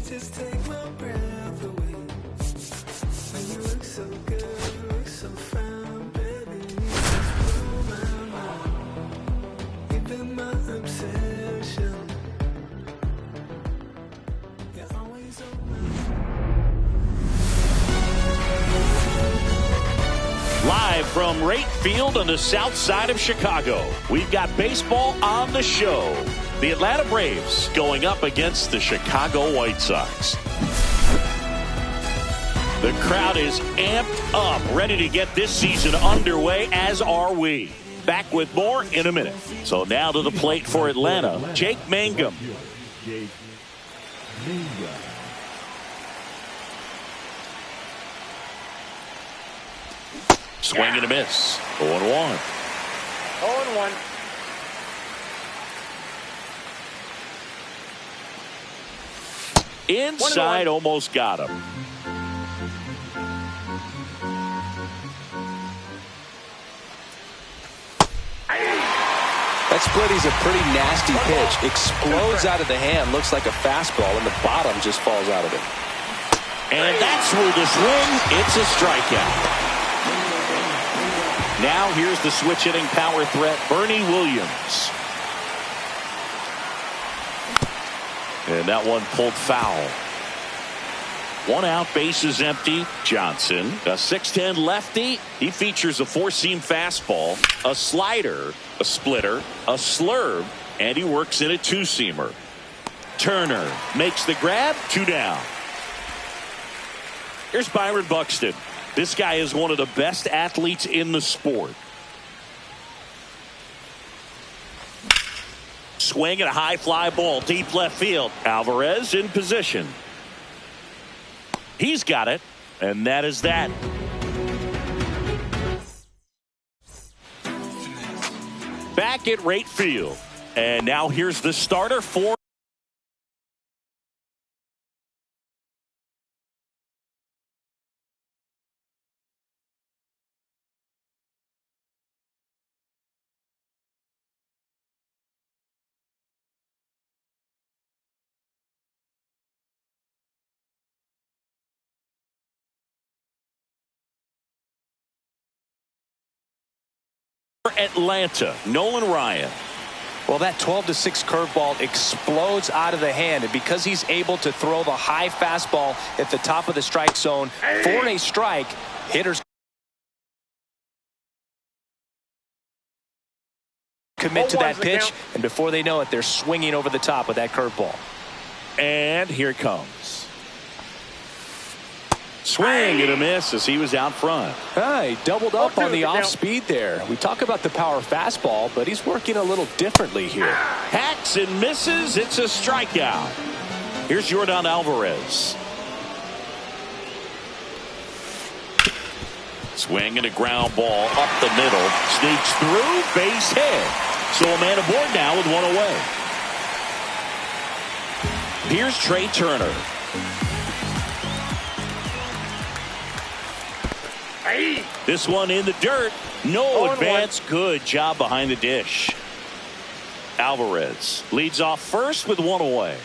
just take my breath away. And you look so good, you look so fine, baby. You just blow my mind. You've been my obsession. You're always on Live from Wright Field on the south side of Chicago, we've got baseball on the show. The Atlanta Braves going up against the Chicago White Sox. The crowd is amped up, ready to get this season underway, as are we. Back with more in a minute. So now to the plate for Atlanta, Jake Mangum. Swing and a miss. 0-1. 0-1. Inside, almost got him. That splitty's a pretty nasty pitch. Explodes out of the hand. Looks like a fastball, and the bottom just falls out of it. And that's through the swing. It's a strikeout. Now here's the switch hitting power threat, Bernie Williams. And that one pulled foul. 1 out, bases empty. Johnson, a 6'10 lefty. He features a 4-seam fastball, a slider, a splitter, a slurve, and he works in a 2-seamer. Turner makes the grab, 2 down. Here's Byron Buxton. This guy is one of the best athletes in the sport. Swing and a high fly ball deep left field. Alvarez in position. He's got it, and that is that. Back at Wright Field, and now here's the starter for Atlanta, Nolan Ryan. Well, that 12-6 curveball explodes out of the hand, and because he's able to throw the high fastball at the top of the strike zone for a strike, hitters commit to that pitch, and before they know it, they're swinging over the top of that curveball. And here it comes. Swing and a miss as he was out front. He doubled up on the off speed there. We talk about the power fastball, but he's working a little differently here. Hacks and misses. It's a strikeout. Here's Jordan Alvarez. Swing and a ground ball up the middle. Sneaks through, base hit. So a man aboard now with 1 away. Here's Trey Turner. This one in the dirt. No advance. Good job behind the dish. Alvarez leads off first with 1 away.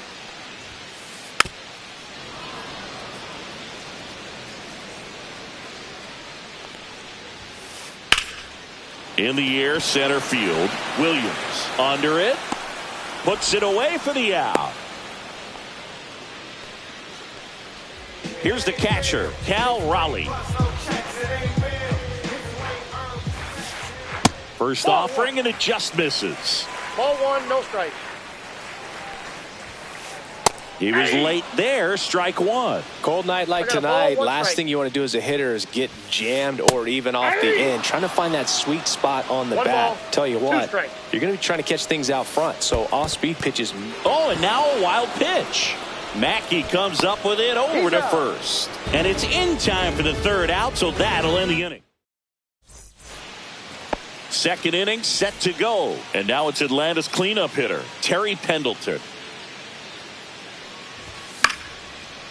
In the air, center field. Williams under it. Puts it away for the out. Here's the catcher, Cal Raleigh. First offering, and it just misses. Ball 1, no strike. He was late there, strike 1. Cold night like tonight, last thing you want to do as a hitter is get jammed or even off the end. Trying to find that sweet spot on the bat. Tell you what, you're going to be trying to catch things out front. So off-speed pitches. Oh, and now a wild pitch. Mackey comes up with it over to first. And it's in time for the 3rd out, so that'll end the inning. Second inning set to go. And now it's Atlanta's cleanup hitter, Terry Pendleton.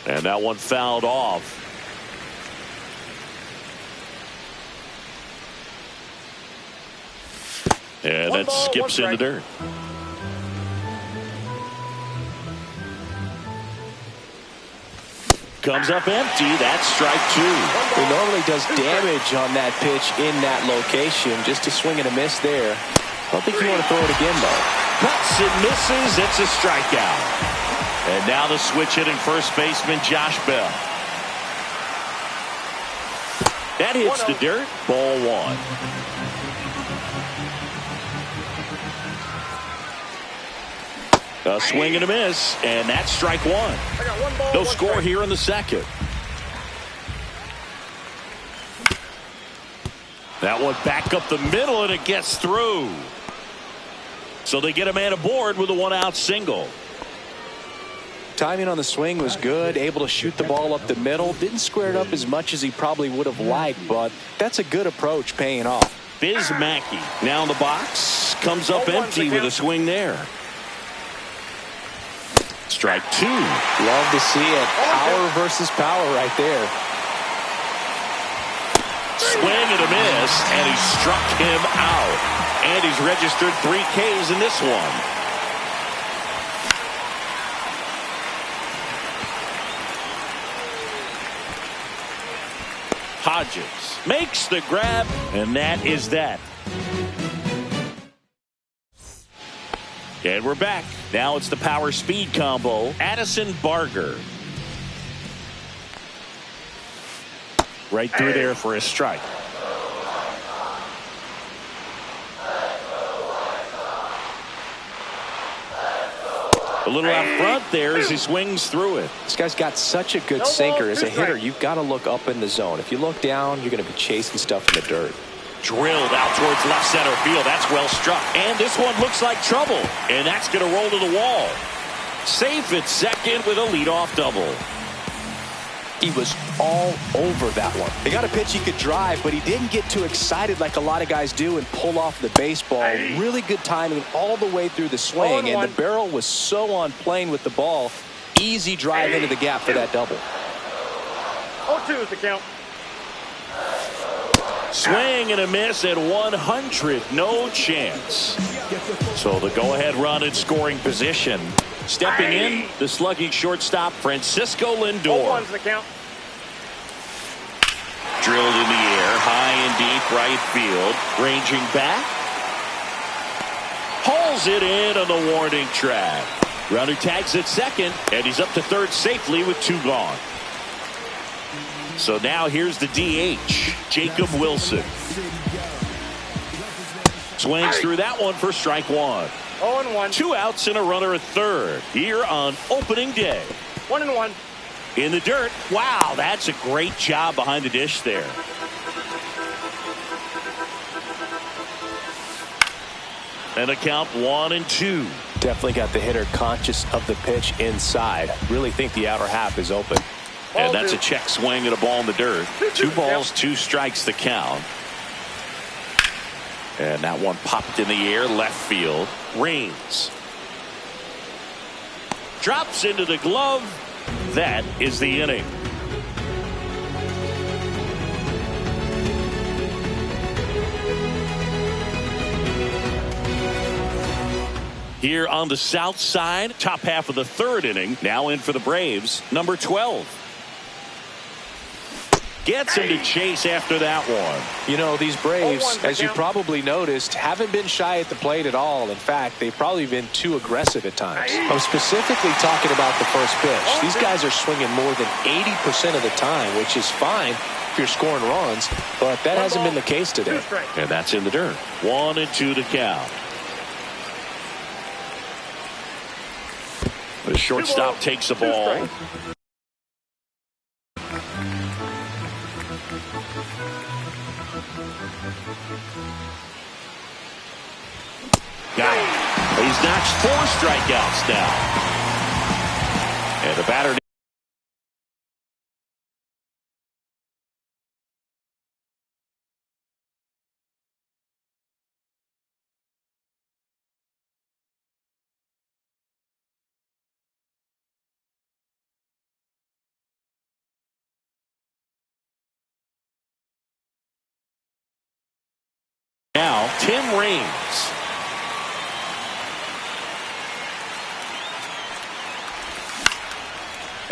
And that one fouled off. And that skips in the dirt. comes up empty. That's strike two. He normally does damage on that pitch in that location. Just a swing and a miss there. I don't think you want to throw it again, though. Cuts and misses. It's a strikeout. And now the switch hitting first baseman Josh Bell. That hits the dirt. Ball one. A swing and a miss, and that's strike one. No score here in the second. That one back up the middle, and it gets through. So they get a man aboard with a one-out single. Timing on the swing was good, able to shoot the ball up the middle. Didn't square it up as much as he probably would have liked, but that's a good approach paying off. Biz Mackey now in the box. Comes up empty with a swing there. Strike two. Love to see it. Power versus power right there. Swing and a miss, and he struck him out. And he's registered 3 Ks in this one. Hodges makes the grab, and that is that. And we're back. Now it's the power speed combo. Addison Barger. Right through there for a strike. A little out front there as he swings through it. This guy's got such a good sinker. As a hitter, you've got to look up in the zone. If you look down, you're going to be chasing stuff in the dirt. Drilled out towards left center field. That's well struck. And this one looks like trouble. And that's going to roll to the wall. Safe at second with a leadoff double. He was all over that one. They got a pitch he could drive, but he didn't get too excited like a lot of guys do and pull off the baseball. Really good timing all the way through the swing, and the barrel was so on plane with the ball. Easy drive into the gap for that double. 0-2 is the count. Swing and a miss at 100. No chance. So the go-ahead run in scoring position. Stepping in, the slugging shortstop, Francisco Lindor. 0-1's the count. Drilled in the air, high and deep right field. Ranging back. Hauls it in on the warning track. Runner tags at second, and he's up to third safely with 2 gone. So now here's the DH, Jacob Wilson. Swings through that one for strike one. 0-1. 2 outs and a runner at third here on opening day. 1-1. In the dirt. Wow, that's a great job behind the dish there. And a count 1-2. Definitely got the hitter conscious of the pitch inside. Really think the outer half is open. And that's a check swing at a ball in the dirt. 2 balls, 2 strikes the count. And that one popped in the air, left field. Rains. Drops into the glove. That is the inning. Here on the south side, top half of the third inning. Now in for the Braves, number 12. Gets him to chase after that one. You know, these Braves, as you probably noticed, haven't been shy at the plate at all. In fact, they've probably been too aggressive at times. I'm specifically talking about the first pitch. These guys are swinging more than 80% of the time, which is fine if you're scoring runs, but that hasn't been the case today. And that's in the dirt. 1-2 to count. The shortstop takes the ball. Got him. He's notched 4 strikeouts now. And the batter now Tim Raines.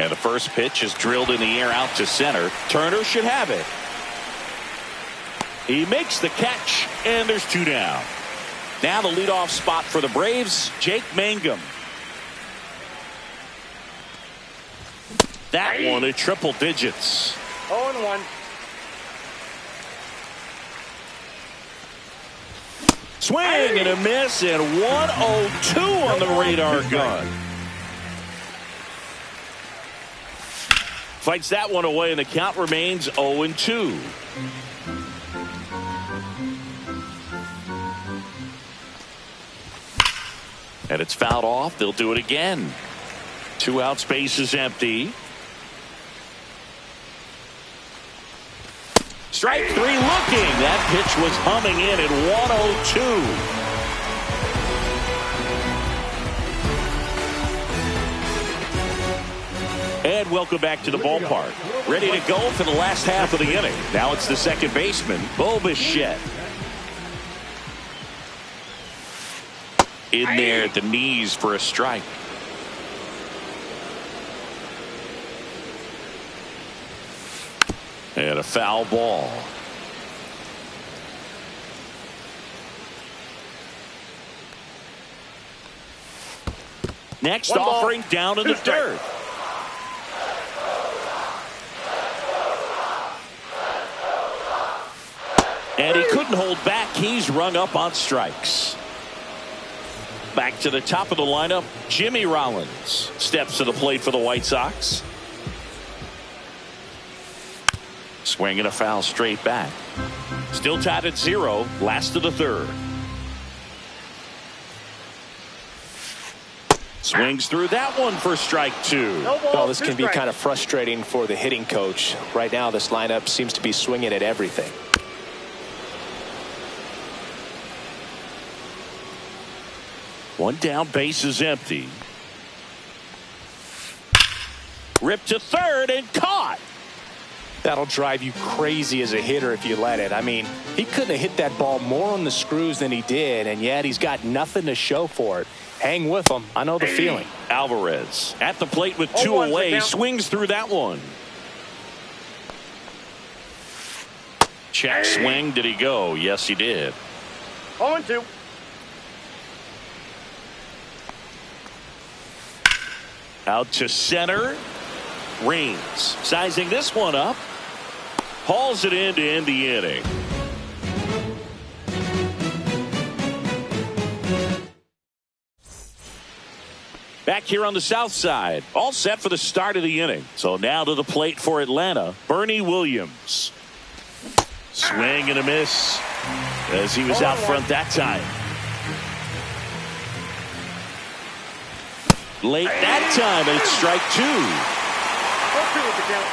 And the first pitch is drilled in the air out to center. Turner should have it. He makes the catch, and there's 2 down. Now the leadoff spot for the Braves, Jake Mangum. That one at triple digits. 0-1. Swing and a miss, and 102 on the radar gun. Fights that one away, and the count remains 0-2. And it's fouled off. They'll do it again. 2 outs, base is empty. Strike 3 looking. That pitch was humming in at 102. And welcome back to the ballpark. Ready to go for the last half of the inning. Now it's the second baseman, Bo Bichette. In there at the knees for a strike. And a foul ball. Next offering down in the dirt. And he couldn't hold back. He's rung up on strikes. Back to the top of the lineup, Jimmy Rollins steps to the plate for the White Sox. Swing and a foul straight back. Still tied at 0, last of the 3rd. Swings through that one for strike 2. Well, this can be kind of frustrating for the hitting coach. Right now, this lineup seems to be swinging at everything. One down, base is empty. Ripped to third and caught. That'll drive you crazy as a hitter if you let it. I mean, he couldn't have hit that ball more on the screws than he did, and yet he's got nothing to show for it. Hang with him. I know the feeling. Alvarez at the plate with 2 away. Swings through that one. Check swing. Did he go? Yes, he did. 0-2. Out to center. Reigns sizing this one up. Hauls it in to end the inning. Back here on the south side. All set for the start of the inning. So now to the plate for Atlanta, Bernie Williams. Swing and a miss as he was out front that time. Late that time, and it's strike 2. 0-2 with the count.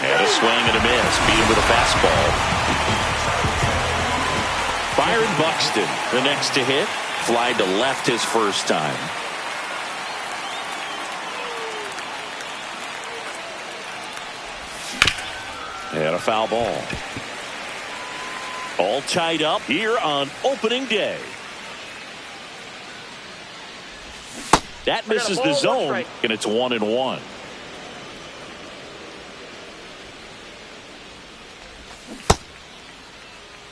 And a swing and a miss. Beat him with a fastball. Byron Buxton, the next to hit. Fly to left his first time. And a foul ball. All tied up here on opening day. That misses the zone, and it's 1-1.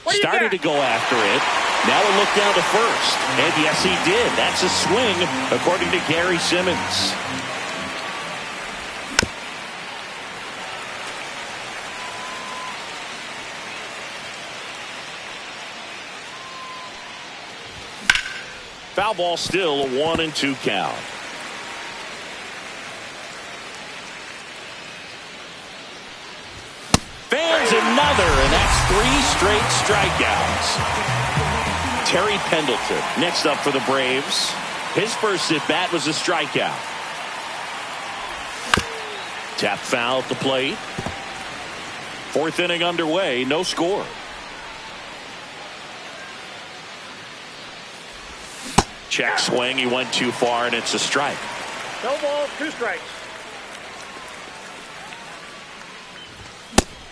Started to go after it. Now a look down to first. And yes, he did. That's a swing, according to Gary Simmons. Foul ball, still a 1-2 count. Fans another, and that's 3 straight strikeouts. Terry Pendleton next up for the Braves. His first at bat was a strikeout. Tap foul at the plate. 4th inning underway, no score. Check swing, he went too far, and it's a strike. No balls, 2 strikes.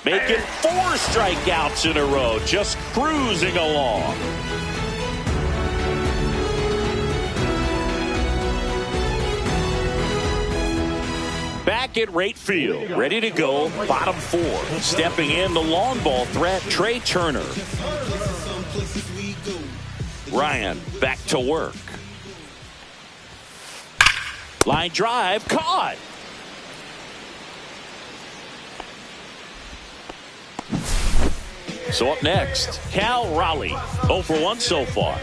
Making 4 strikeouts in a row, just cruising along. back at right field. Ready to go, bottom 4. Stepping in, the long ball threat, Trey Turner. Ryan back to work. Line drive, caught. So up next, Cal Raleigh. 0 for 1 so far.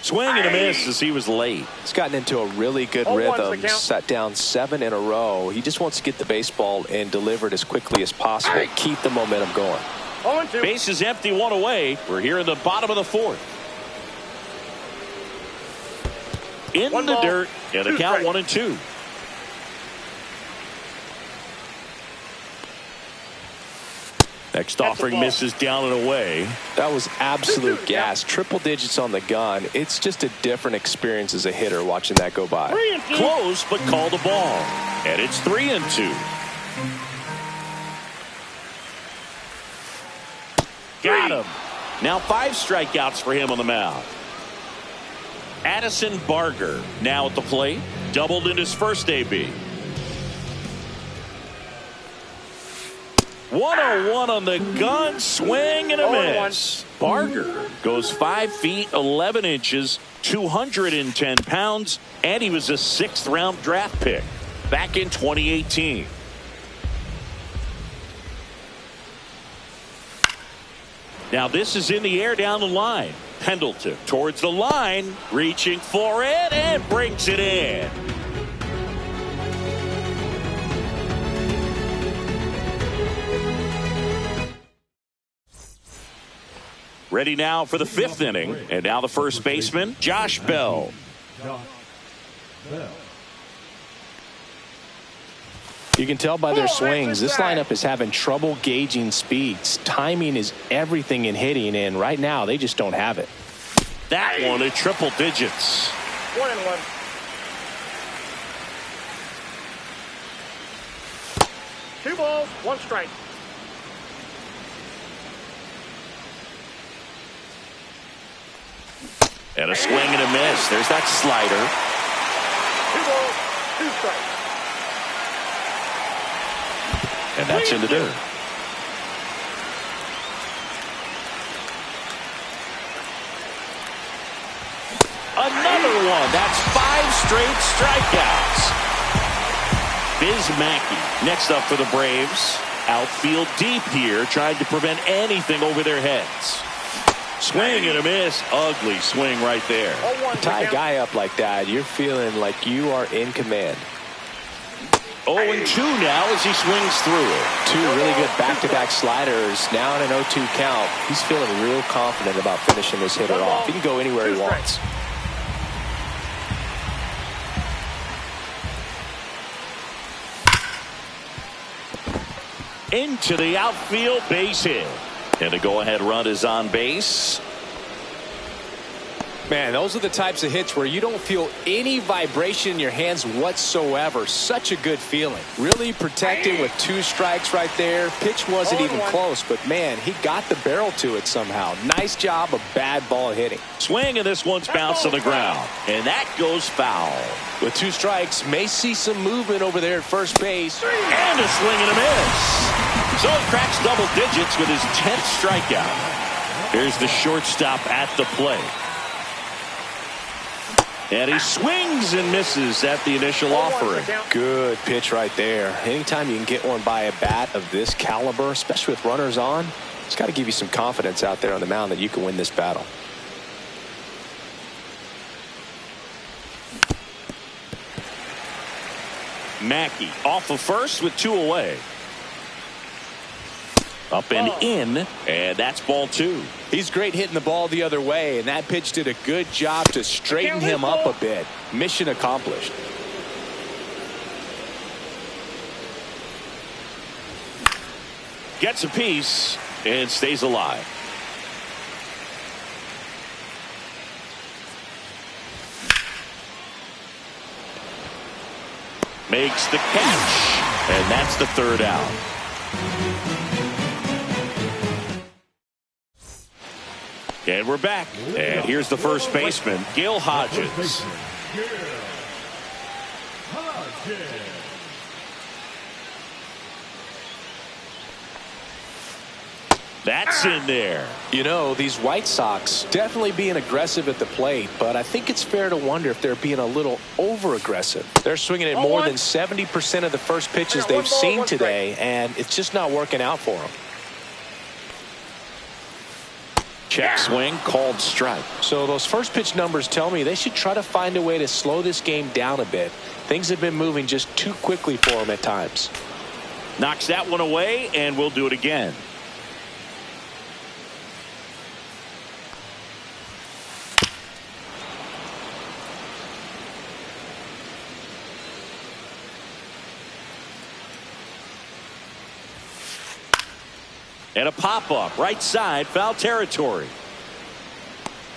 Swing and a miss as he was late. He's gotten into a really good rhythm. Set down 7 in a row. He just wants to get the baseball and deliver it as quickly as possible. Keep the momentum going. Base is empty, 1 away. We're here in the bottom of the 4th. In the dirt, and the count 1-2. Next offering misses down and away. That was absolute gas. Triple digits on the gun. It's just a different experience as a hitter watching that go by. Close, but called a ball. And it's 3-2. Got him. Now 5 strikeouts for him on the mound. Addison Barger now at the plate. Doubled in his first AB. 101 on the gun, swing and a miss. Barger goes 5 feet 11 inches, 210 pounds, and he was a 6th round draft pick back in 2018. Now this is in the air down the line. Pendleton towards the line, reaching for it and brings it in. Ready now for the 5th inning. And now the first baseman, Josh Bell. You can tell by their swings, this lineup is having trouble gauging speeds. Timing is everything in hitting, and right now they just don't have it. That one at triple digits. 1-1. Two balls, 1 strike. And a swing and a miss. There's that slider. 2 balls, 2 strikes. And that's in the dirt. Another one. That's 5 straight strikeouts. Biz Mackey next up for the Braves. Outfield deep here, trying to prevent anything over their heads. Swing and a miss. Ugly swing right there. Tie a guy up like that, you're feeling like you are in command. 0-2 now as he swings through it. 2 really good back-to-back sliders. Now in an 0-2 count. He's feeling real confident about finishing this hitter off. He can go anywhere he wants. Into the outfield, base hit. And a go-ahead run is on base. Man, those are the types of hits where you don't feel any vibration in your hands whatsoever. Such a good feeling. Really protected with 2 strikes right there. Pitch wasn't even close, but man, he got the barrel to it somehow. Nice job of bad ball hitting. Swing, and this one's bounced on the ground. And that goes foul. With 2 strikes, may see some movement over there at first base. And a swing and a miss. So he cracks double digits with his 10th strikeout. Here's the shortstop at the plate. And he swings and misses at the initial offering. Good pitch right there. Anytime you can get one by a bat of this caliber, especially with runners on, it's got to give you some confidence out there on the mound that you can win this battle. Mackey off of first with 2 away. Up and in, and that's ball 2. He's great hitting the ball the other way, and that pitch did a good job to straighten him up a bit. Mission accomplished. Gets a piece and stays alive. Makes the catch, and that's the 3rd out. And we're back. And here's the first baseman, Gil Hodges. That's in there. You know, these White Sox definitely being aggressive at the plate, but I think it's fair to wonder if they're being a little over-aggressive. They're swinging at more than 70% of the first pitches they've seen today, and it's just not working out for them. Check swing, called strike. So those first pitch numbers tell me they should try to find a way to slow this game down a bit. Things have been moving just too quickly for them at times. Knocks that one away, and we'll do it again. And a pop-up, right side, foul territory.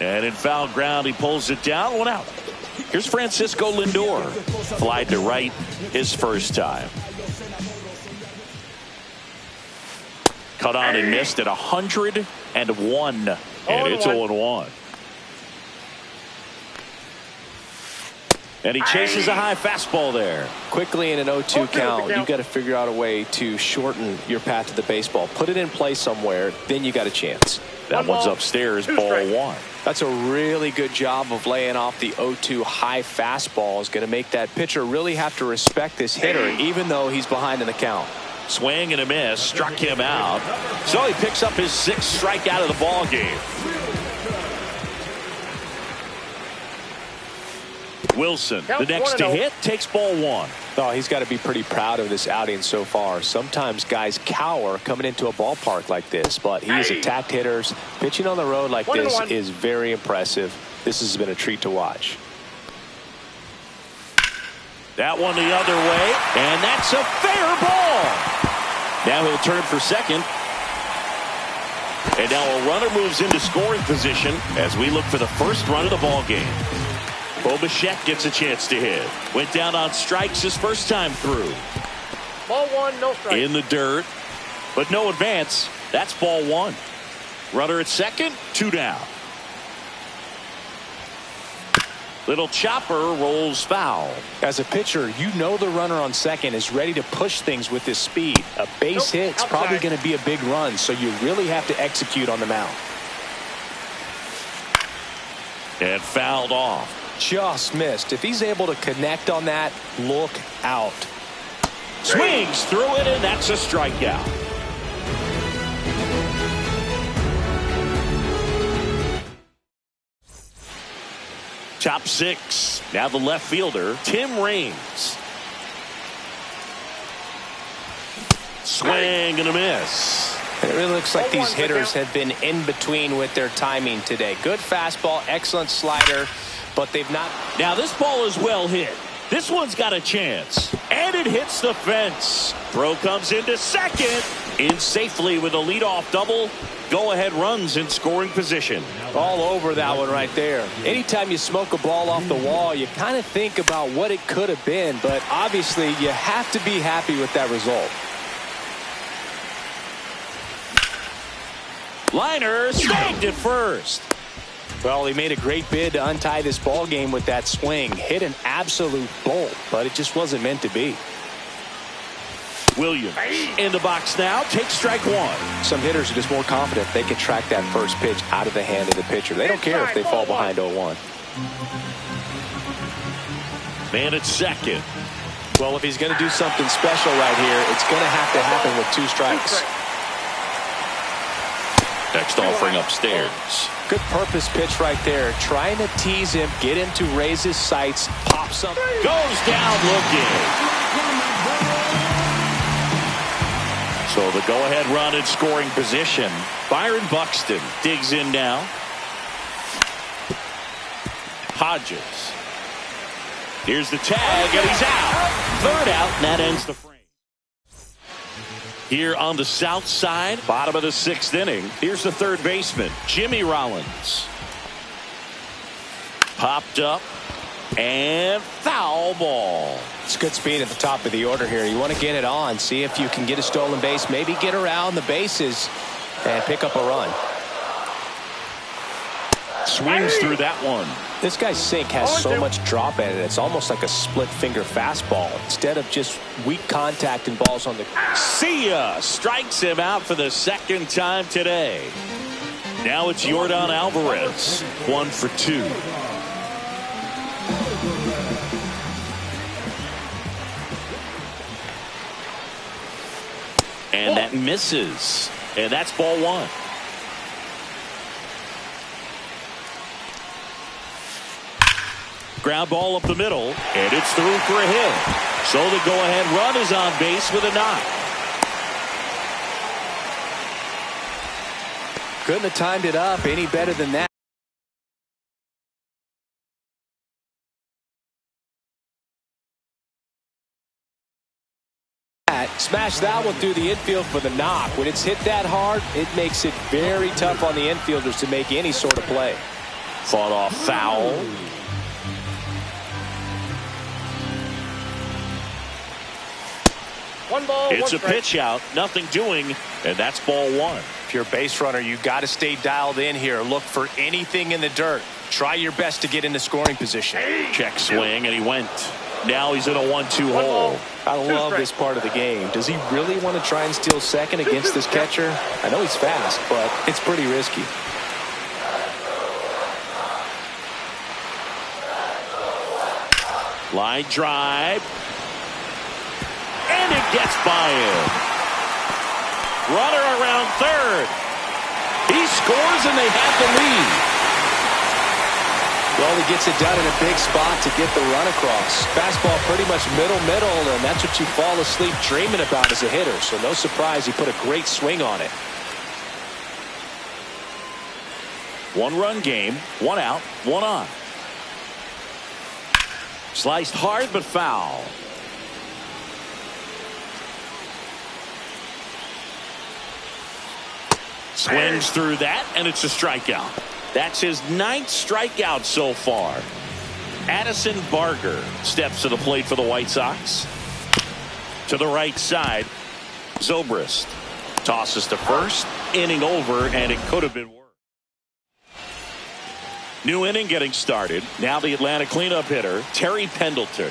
And in foul ground, he pulls it down, one out. Here's Francisco Lindor. Flied to right his first time. Cut on and missed at 101. And it's 0-1. And he chases a high fastball there. Quickly in an 0-2 count, you've got to figure out a way to shorten your path to the baseball. Put it in play somewhere, then you got a chance. That one's upstairs, ball one. That's a really good job of laying off the 0-2 high fastball. Is going to make that pitcher really have to respect this hitter, even though he's behind in the count. Swing and a miss, struck him out. So he picks up his 6th strikeout of the ball game. Wilson, the next to hit, takes ball one. Oh, he's got to be pretty proud of this outing so far. Sometimes guys cower coming into a ballpark like this, but he's attacked hitters. Pitching on the road like this is very impressive. This has been a treat to watch. That one the other way, and that's a fair ball. Now he'll turn for second. And now a runner moves into scoring position as we look for the first run of the ball game. Bo Bichette gets a chance to hit. Went down on strikes his first time through. Ball one, no strike. In the dirt, but no advance. That's ball one. Runner at second, 2 down. Little chopper rolls foul. As a pitcher, you know the runner on second is ready to push things with his speed. A base hit's probably going to be a big run, so you really have to execute on the mound. And fouled off. Just missed. If he's able to connect on that, look out. Swings through it, and that's a strikeout. Top 6. Now the left fielder, Tim Raines. Swing and a miss. It really looks like these hitters have been in between with their timing today. Good fastball, excellent slider. But they've not. Now this ball is well hit. This one's got a chance. And it hits the fence. Throw comes into second. In safely with a leadoff double. Go-ahead runs in scoring position. All over that one right there. Anytime you smoke a ball off the wall, you kind of think about what it could have been. But obviously, you have to be happy with that result. Liner snagged at first. Well, he made a great bid to untie this ball game with that swing. Hit an absolute bolt, but it just wasn't meant to be. Williams in the box now. Takes strike one. Some hitters are just more confident they can track that first pitch out of the hand of the pitcher. They don't care if they fall behind 0-1. Man at second. Well, if he's going to do something special right here, it's going to have to happen with 2 strikes. Next offering upstairs. Good purpose pitch right there. Trying to tease him, get him to raise his sights, pops up. Goes down looking. So the go-ahead run in scoring position. Byron Buxton digs in now. Hodges. Here's the tag, and he's out. 3rd out, and that ends the frame. Here on the south side, bottom of the 6th inning, here's the 3rd baseman, Jimmy Rollins. Popped up, and foul ball. It's good speed at the top of the order here. You want to get it on, see if you can get a stolen base, maybe get around the bases and pick up a run. Swings through that one. This guy's sink has so much drop at it. It's almost like a split finger fastball instead of just weak contact and balls on the. See ya! Strikes him out for the second time today. Now it's Yordan Alvarez. 1 for 2. And that misses. And that's ball 1. Ground ball up the middle, and it's through for a hit. So the go-ahead run is on base with a knock. Couldn't have timed it up any better than that. Smash that one through the infield for the knock. When it's hit that hard, it makes it very tough on the infielders to make any sort of play. Fought off foul. One ball, it's one a strike. pitch out, nothing doing, and that's ball 1. If you're a base runner, you got to stay dialed in here. Look for anything in the dirt. Try your best to get into scoring position. Check swing, and he went. Now he's in a 1-2 hole. I love this part of the game. Does he really want to try and steal second against this catcher? I know he's fast, but it's pretty risky. Line drive. And it gets by him. Runner around third. He scores and they have the lead. Well, he gets it done in a big spot to get the run across. Fastball pretty much middle, and that's what you fall asleep dreaming about as a hitter. So no surprise he put a great swing on it. 1-run game, 1 out, 1 on. Sliced hard but foul. Swings through that, and it's a strikeout. That's his 9th strikeout so far. Addison Barger steps to the plate for the White Sox. To the right side, Zobrist tosses to first. Inning over, and it could have been worse. New inning getting started. Now the Atlanta cleanup hitter, Terry Pendleton.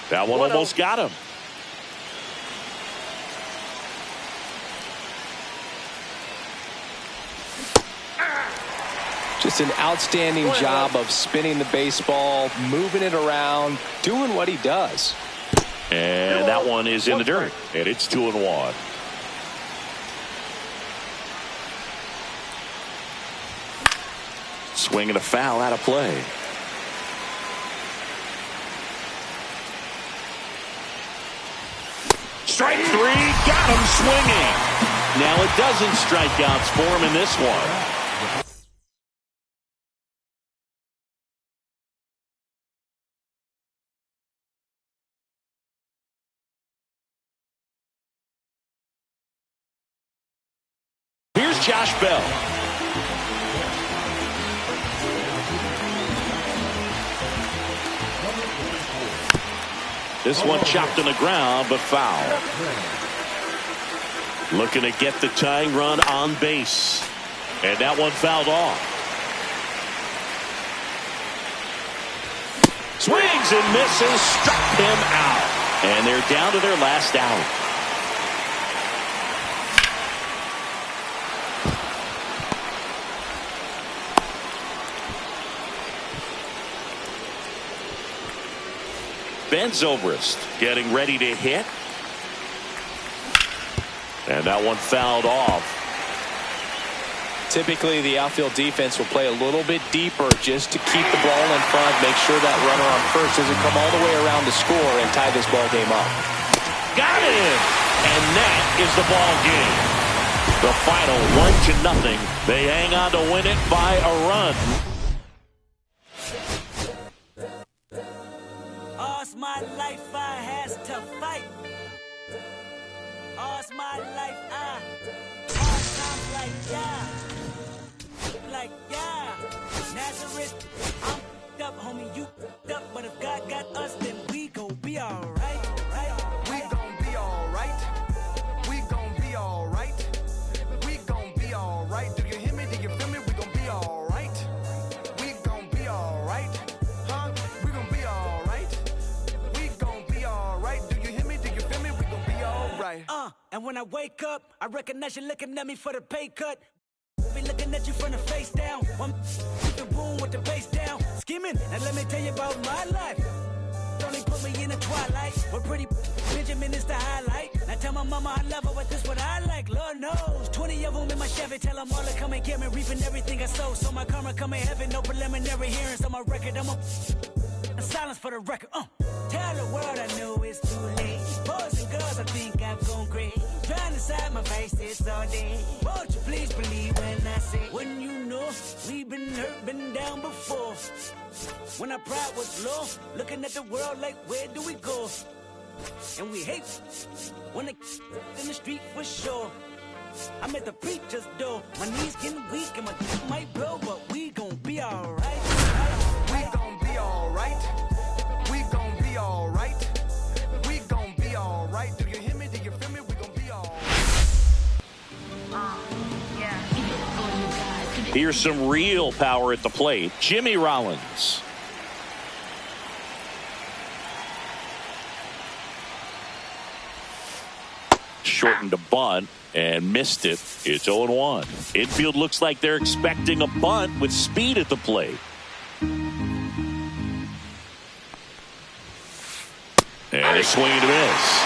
That one almost got him. Just an outstanding job of spinning the baseball, moving it around, doing what he does. And that one is in the dirt, and it's 2-1. Swing and a foul out of play. Strike 3, got him swinging. Now it doesn't strikeouts for him in this one. Here's Josh Bell. This one chopped on the ground, but foul. Looking to get the tying run on base. And that one fouled off. Swings and misses, struck him out. And they're down to their last out. Ben Zobrist getting ready to hit. And that one fouled off. Typically, the outfield defense will play a little bit deeper just to keep the ball in front, make sure that runner on first doesn't come all the way around to score and tie this ball game up. Got it! And that is the ball game. The final 1-0. They hang on to win it by a run. All's my life I has to fight. All's my life I hard times like yeah. Nazareth, I'm up, homie, you up, but if God got us, then we gon' be alright. We gon' be alright. We gon' be alright. We gon' be alright. Do you hear me? when I wake up. I recognize you looking at me for the pay cut. Be looking at you from the face down. One the room with the bass down. Skimming, and let me tell you about my life. Only put me in the twilight. We're pretty Benjamin is the highlight. Now tell my mama I love her, but this what I like. Lord knows, 20 of them in my Chevy. Tell them all to come and get me, reaping everything I sow. So my karma come in heaven, no preliminary hearings on my record. I'm a silence for the record. Tell the world I know it's too late. Boys and girls, I think I've gone crazy. Trying to side my face this all day. Won't you please believe when I say, when you know we've been hurt, been down before. When our pride was low, looking at the world like, where do we go? And we hate when they in the street for sure. I'm at the preacher's door. My knees getting weak and my might blow, but we gon' be alright. We gon' be alright. We gon' be alright. We gon' be alright. Do you hear me? Do you feel me? We gon' be alright. Here's some real power at the plate. Jimmy Rollins. Shortened a bunt and missed it. It's 0-1. Infield looks like they're expecting a bunt with speed at the plate. And a swing and a miss.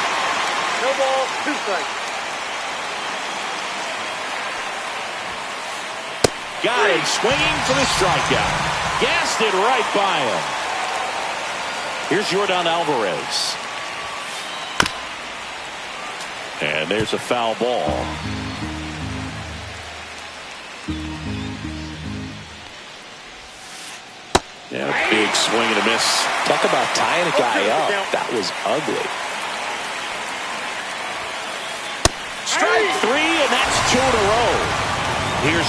No ball, 2 strikes. Got him swinging for the strikeout. Gassed it right by him. Here's Yordan Alvarez. And there's a foul ball. Yeah, a big swing and a miss. Talk about tying a guy up. That was ugly. Strike 3, and that's 2 in a row. Here's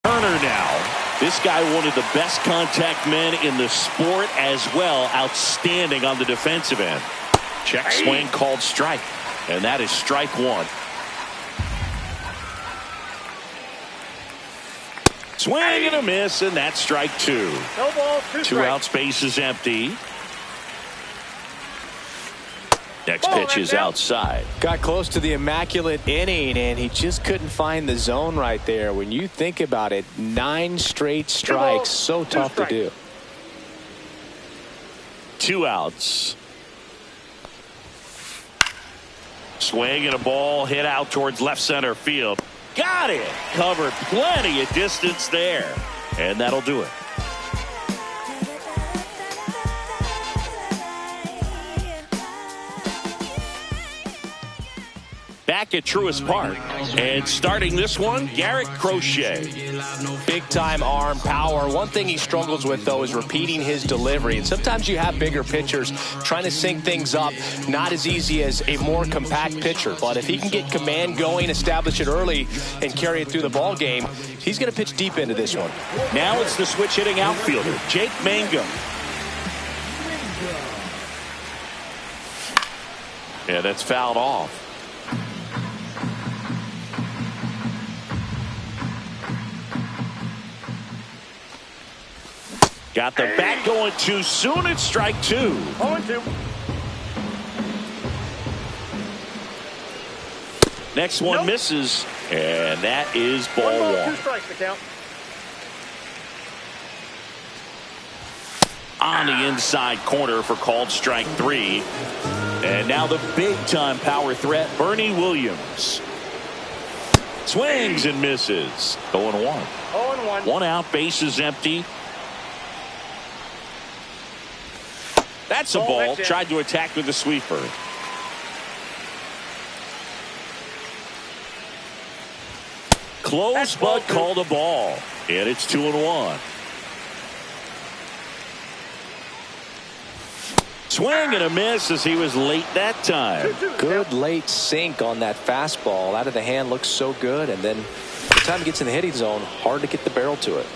Turner now. This guy, one of the best contact men in the sport as well. Outstanding on the defensive end. Check swing called strike. And that is strike 1. Swing and a miss, and that's strike 2. No ball, 2 Two strikes. outs, bases empty. Next pitch is outside. Got close to the immaculate inning, and he just couldn't find the zone right there. When you think about it, 9 straight strikes, so tough to do. 2 outs. Swing and a ball hit out towards left center field. Got it. Covered plenty of distance there. And that'll do it. Back at Truist Park. And starting this one, Garrett Crochet. Big-time arm power. One thing he struggles with, though, is repeating his delivery. And sometimes you have bigger pitchers trying to sync things up. Not as easy as a more compact pitcher. But if he can get command going, establish it early, and carry it through the ball game, he's going to pitch deep into this one. Now it's the switch-hitting outfielder, Jake Mangum. Yeah, that's fouled off. Got the bat going too soon. It's strike 2. 0-2. Next one misses, and that is ball 1 ball, 1. 2 strikes to count. On the inside corner for called strike 3. And now the big-time power threat, Bernie Williams. Swings and misses. 0-1. 0-1. 1 out, bases empty. That's a ball. Tried to attack with a sweeper. Close, but called a ball. And it's 2-1. Swing and a miss as he was late that time. Good late sink on that fastball. Out of the hand looks so good. And then by the time it gets in the hitting zone, hard to get the barrel to it.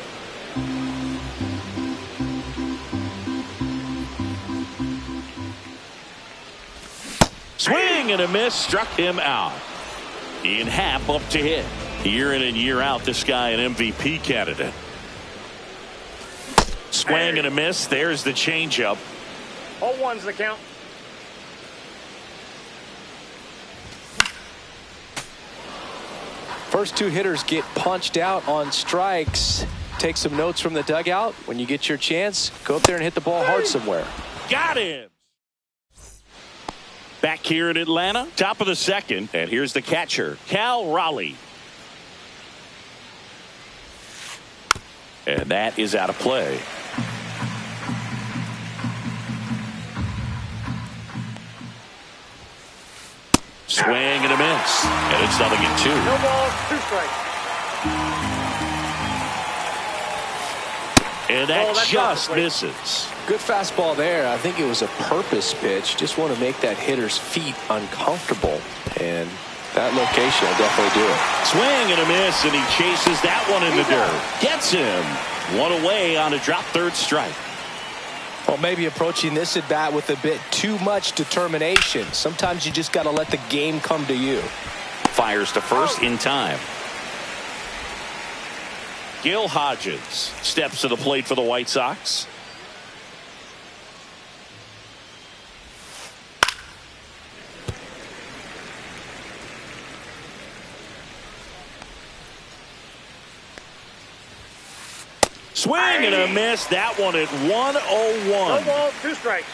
Swing and a miss, struck him out. Ian Happ up to hit. Year in and year out, this guy an MVP candidate. Swing and a miss. There's the changeup. 0-1's the count. first two hitters get punched out on strikes. Take some notes from the dugout. When you get your chance, go up there and hit the ball hard somewhere. Got him. Back here in Atlanta, top of the second, and here's the catcher, Cal Raleigh. And that is out of play. Swing and a miss, and it's 0-2. No balls, 2 strikes. And that just misses. Good fastball there. I think it was a purpose pitch. Just want to make that hitter's feet uncomfortable. And that location will definitely do it. Swing and a miss, and he chases that one in the dirt. Gets him. One away on a drop third strike. Well, maybe approaching this at bat with a bit too much determination. Sometimes you just got to let the game come to you. Fires to first in time. Gil Hodges steps to the plate for the White Sox. Swing and a miss. That one at 101. No balls, 2 strikes.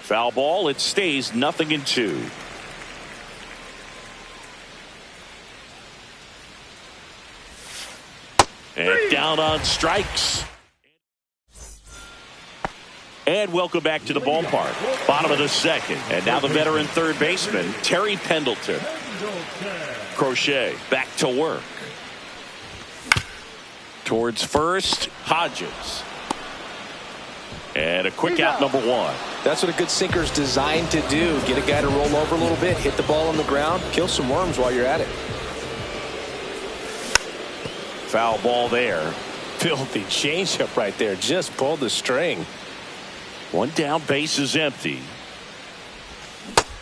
Foul ball. It stays 0-2. And down on strikes. And welcome back to the ballpark. Bottom of the second. And now the veteran third baseman, Terry Pendleton. Crochet back to work. Towards first, Hodges. And a quick out, number 1. That's what a good sinker's designed to do. Get a guy to roll over a little bit, hit the ball on the ground, kill some worms while you're at it. Foul ball there. Filthy changeup right there. Just pulled the string. One down, base is empty.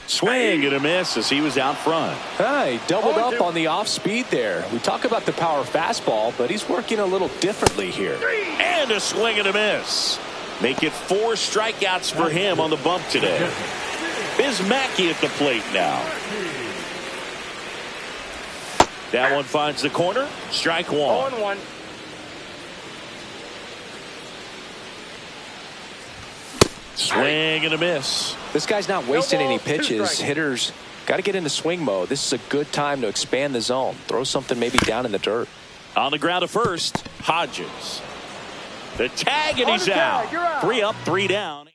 Swing and a miss as he was out front. He doubled up on the off speed there. We talk about the power fastball, but he's working a little differently here. And a swing and a miss. Make it 4 strikeouts for him on the bump today. Biz Mackey at the plate now. That one finds the corner. Strike 1. 0-1. Swing and a miss. This guy's not wasting any balls, 2 pitches. strikes. Hitters got to get into swing mode. This is a good time to expand the zone. Throw something maybe down in the dirt. On the ground at first, Hodges. The tag, and On he's the tag, out. you're out. 3 up, 3 down.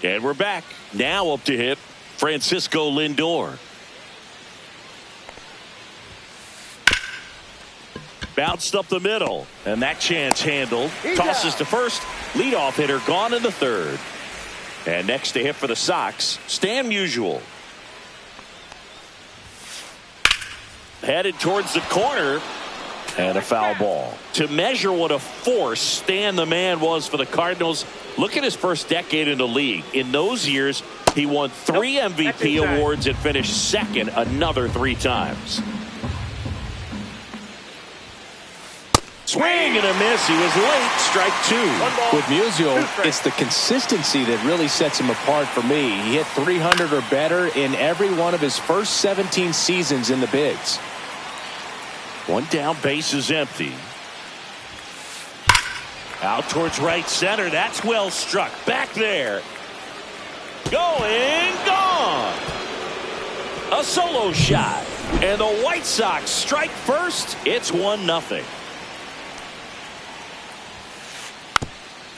And we're back. Now up to hit Francisco Lindor. Bounced up the middle, and that chance handled. Tosses to first. Leadoff hitter gone in the third. And next to hit for the Sox, Stan Musial. Headed towards the corner. And a foul ball. To measure what a force Stan the Man was for the Cardinals, look at his first decade in the league. In those years, he won 3 MVP awards and finished second another 3 times. Swing and a miss. He was late. Strike 2. With Musial, it's the consistency that really sets him apart for me. He hit 300 or better in every one of his first 17 seasons in the bigs. One down, base is empty. Out towards right center. That's well struck. Back there. Going, gone. A solo shot. And the White Sox strike first. It's 1-0.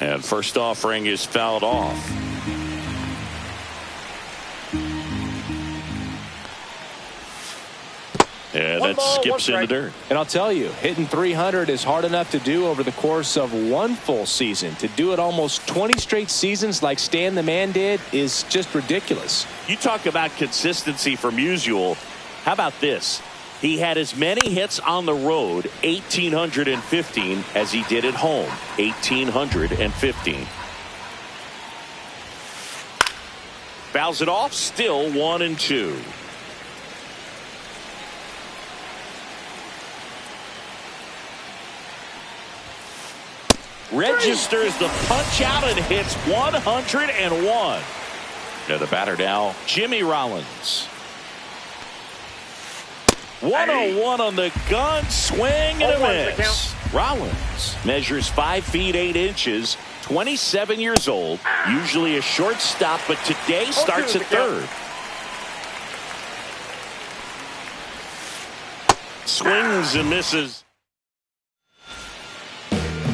And first offering is fouled off. And that skips in the dirt. And I'll tell you, hitting 300 is hard enough to do over the course of 1 full season. To do it almost 20 straight seasons like Stan the Man did is just ridiculous. You talk about consistency for Musial. How about this? He had as many hits on the road, 1,815, as he did at home, 1,815. Fouls it off, still 1-2. Registers the punch out and hits 101. Yeah, the batter now, Jimmy Rollins. 101 on the gun, swing and a miss. Rollins measures 5 feet 8 inches, 27 years old, usually a shortstop, but today starts at third. Swings and misses.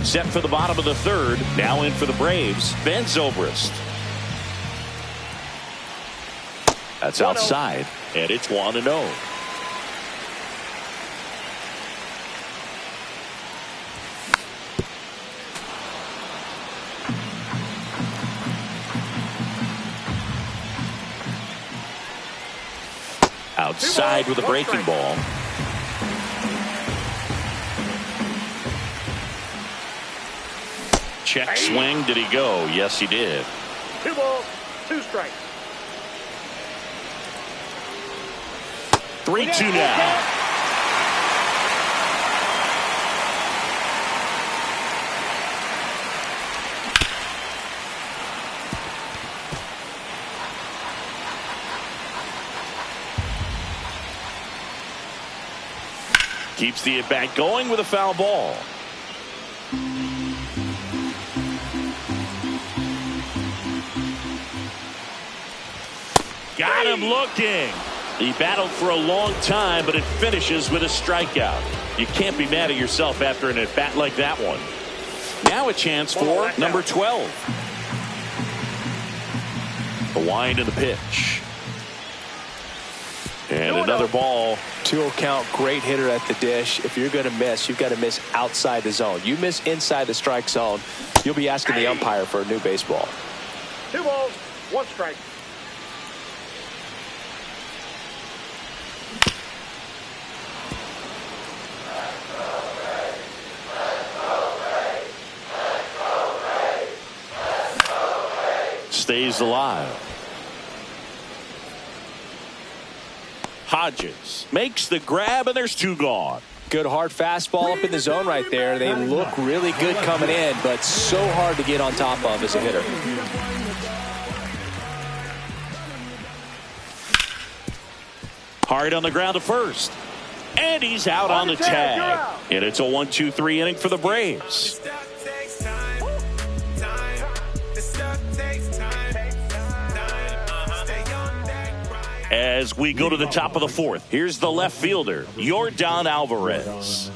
Set for the bottom of the third. Now in for the Braves, Ben Zobrist. That's outside, and it's 1-0. Outside with a breaking ball. Check swing. Did he go? Yes, he did. 2 balls, 2 strikes. 3-2 now. Keeps the at-bat going with a foul ball. Got him looking. He battled for a long time, but it finishes with a strikeout. You can't be mad at yourself after an at-bat like that one. Now a chance for number 12. The wind and the pitch. And another ball. 2-0 count, great hitter at the dish. If you're going to miss, you've got to miss outside the zone. You miss inside the strike zone, you'll be asking the umpire for a new baseball. 2 balls, 1 strike. Stays alive. Hodges makes the grab, and there's 2 gone. Good hard fastball up in the zone right there. They look really good coming in, but so hard to get on top of as a hitter. Hard on the ground to first. And he's out on the tag. And it's a 1-2-3 inning for the Braves. As we go to the top of the 4th, here's the left fielder, Yordan Alvarez.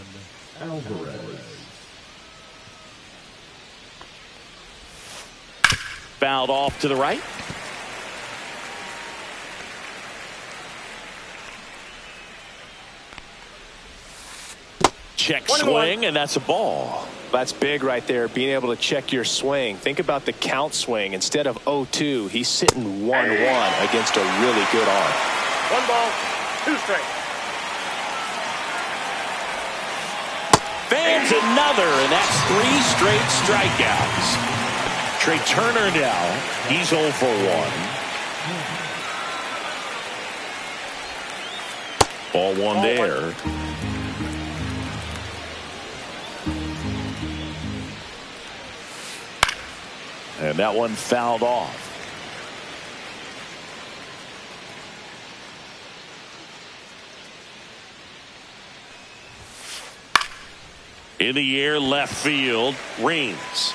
Fouled off to the right. Check swing, and that's a ball. That's big right there, being able to check your swing. Think about the count swing. Instead of 0-2, he's sitting 1-1 against a really good arm. 1 ball, 2 strikes. Fans another, and that's 3 straight strikeouts. Trey Turner now, he's 0 for 1. Ball 1 there. And that one fouled off. In the air, left field, Reigns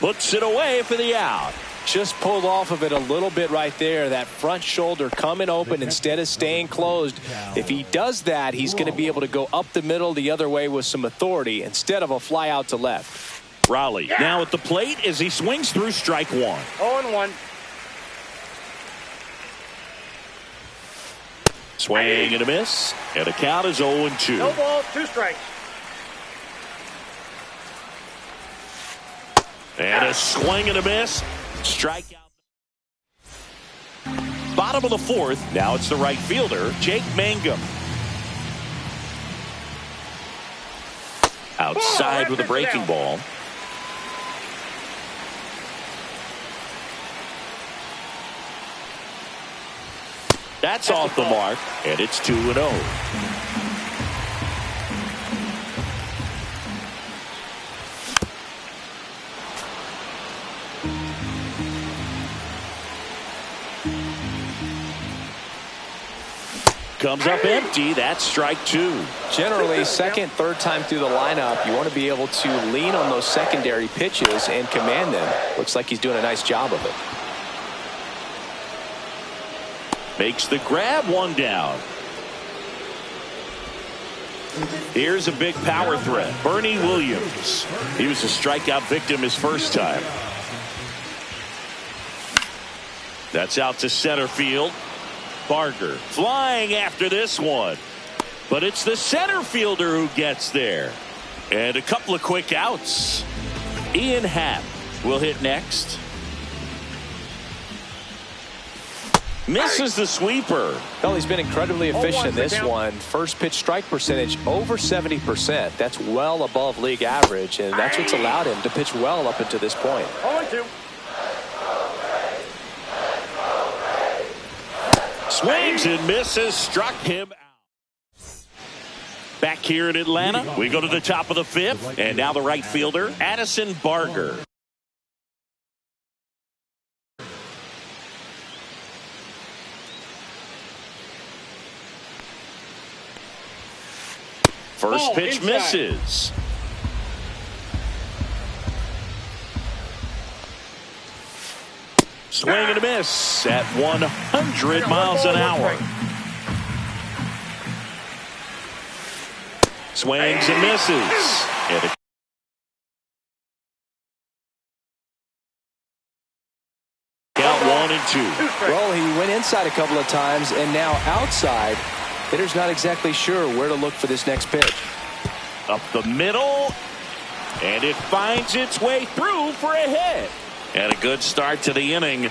puts it away for the out. Just pulled off of it a little bit right there. That front shoulder coming open instead of staying closed. If he does that, he's going to be able to go up the middle the other way with some authority instead of a fly out to left. Raleigh now at the plate as he swings through strike 1. 0-1. Swing and a miss, and the count is 0-2. No balls, 2 strikes. And a swing and a miss. Strikeout. Bottom of the 4th. Now it's the right fielder, Jake Mangum. Outside with a breaking ball. That's off the mark, and it's 2-0. comes up empty. That's strike two. Generally, second, third time through the lineup, you want to be able to lean on those secondary pitches and command them. Looks like he's doing a nice job of it. Makes the grab, one down. Here's a big power threat. Bernie Williams. He was a strikeout victim his first time. That's out to center field. Barger flying after this one. But it's the center fielder who gets there. And a couple of quick outs. Ian Happ will hit next. Misses the sweeper. Well, he's been incredibly efficient in this one. First pitch strike percentage over 70%. That's well above league average, and that's what's allowed him to pitch well up until this point. 0-2. Swings and misses. Struck him out. Back here in Atlanta, we go to the top of the fifth, and now the right fielder, Addison Barger. First pitch misses. Swing and a miss at 100 miles an hour. Swings and misses. And count 1 and 2. Well, he went inside a couple of times, and now outside. Hitter's not exactly sure where to look for this next pitch. Up the middle, and it finds its way through for a hit. And a good start to the inning.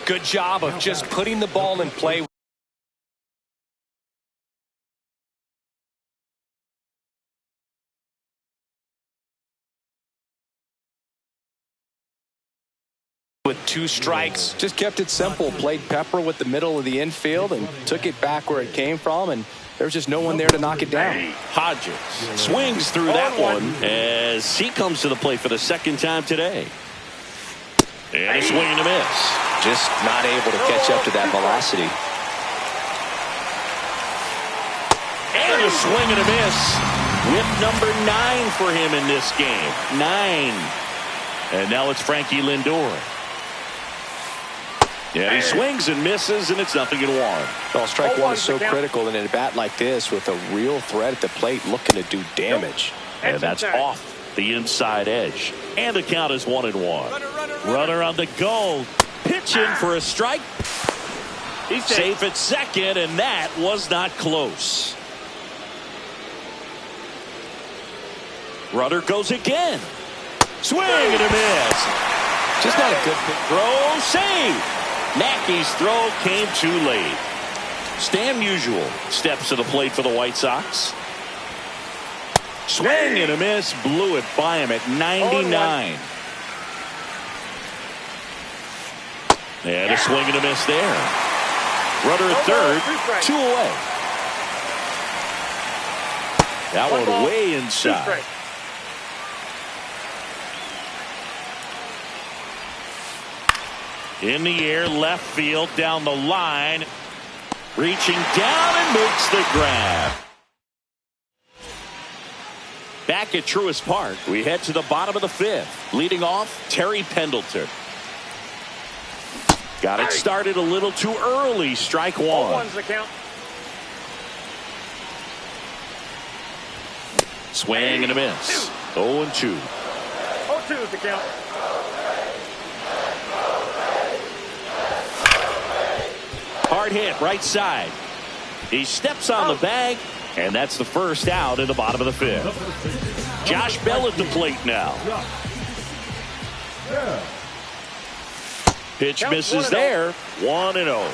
Good job of just putting the ball in play. With 2 strikes, just kept it simple. Played pepper with the middle of the infield and took it back where it came from, and there's just no one there to knock it down. Hodges swings through that one as he comes to the plate for the second time today. And a swing and a miss. Just not able to catch up to that velocity. And a swing and a miss. Whip number 9 for him in this game. 9. And now it's Frankie Lindor. Yeah, he swings and misses, and it's 0-1. Well, strike one is so critical in a bat like this with a real threat at the plate looking to do damage. And that's off the inside edge. And the count is 1-1. Runner on the goal. Pitching for a strike. He's safe at second, and that was not close. Runner goes again. Swing and a miss. Just not a good throw. Save. Mackey's throw came too late. Stan Musial steps to the plate for the White Sox. Swing and a miss. Blew it by him at 99. And a swing and a miss there. Runner at third. 2 away. That one way inside. In the air, left field, down the line. Reaching down and makes the grab. Back at Truist Park, we head to the bottom of the fifth. Leading off, Terry Pendleton. Got it started a little too early. Strike one. 0-1's the count. Swing and a miss. 0-2. 0-2 is the count. Hard hit, right side. He steps on the bag, and that's the first out in the bottom of the fifth. Josh Bell at the plate now. Pitch misses there. 1-0.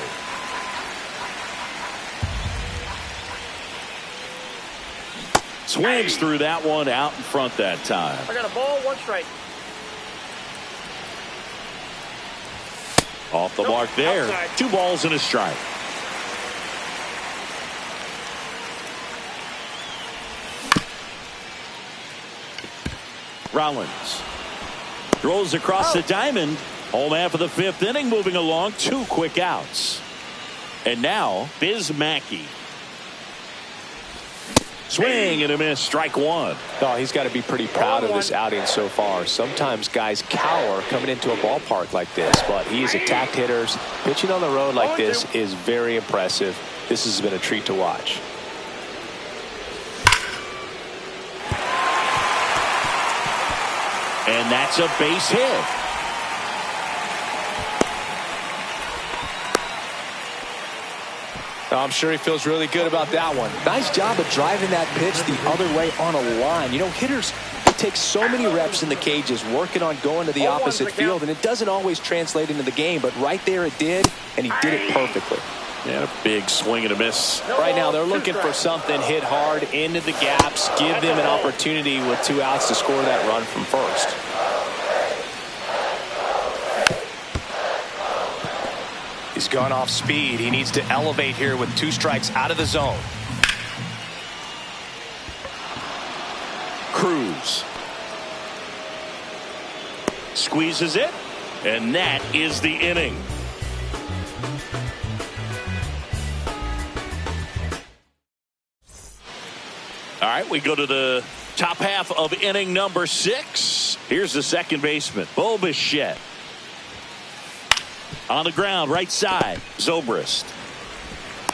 Swings through that one out in front that time. I got a ball, 1 strike. Off the mark there. Outside. 2 balls and a strike. Rollins throws across the diamond. Home half of the fifth inning moving along. 2 quick outs. And now, Mackey. Swing and a miss, strike one. Oh, he's got to be pretty proud of this outing so far. Sometimes guys cower coming into a ballpark like this, but he has attacked hitters. Pitching on the road like this is very impressive. This has been a treat to watch. And that's a base hit. I'm sure he feels really good about that one. Nice job of driving that pitch the other way on a line. You know, hitters take so many reps in the cages working on going to the opposite field, and it doesn't always translate into the game, but right there it did, and he did it perfectly. Yeah, a big swing and a miss. Right now they're looking for something hit hard into the gaps, give them an opportunity with 2 outs to score that run from first. He's gone off speed. He needs to elevate here with 2 strikes out of the zone. Cruz squeezes it, and that is the inning. All right, we go to the top half of inning number 6. Here's the second baseman, Bo Bichette. On the ground, right side, Zobrist.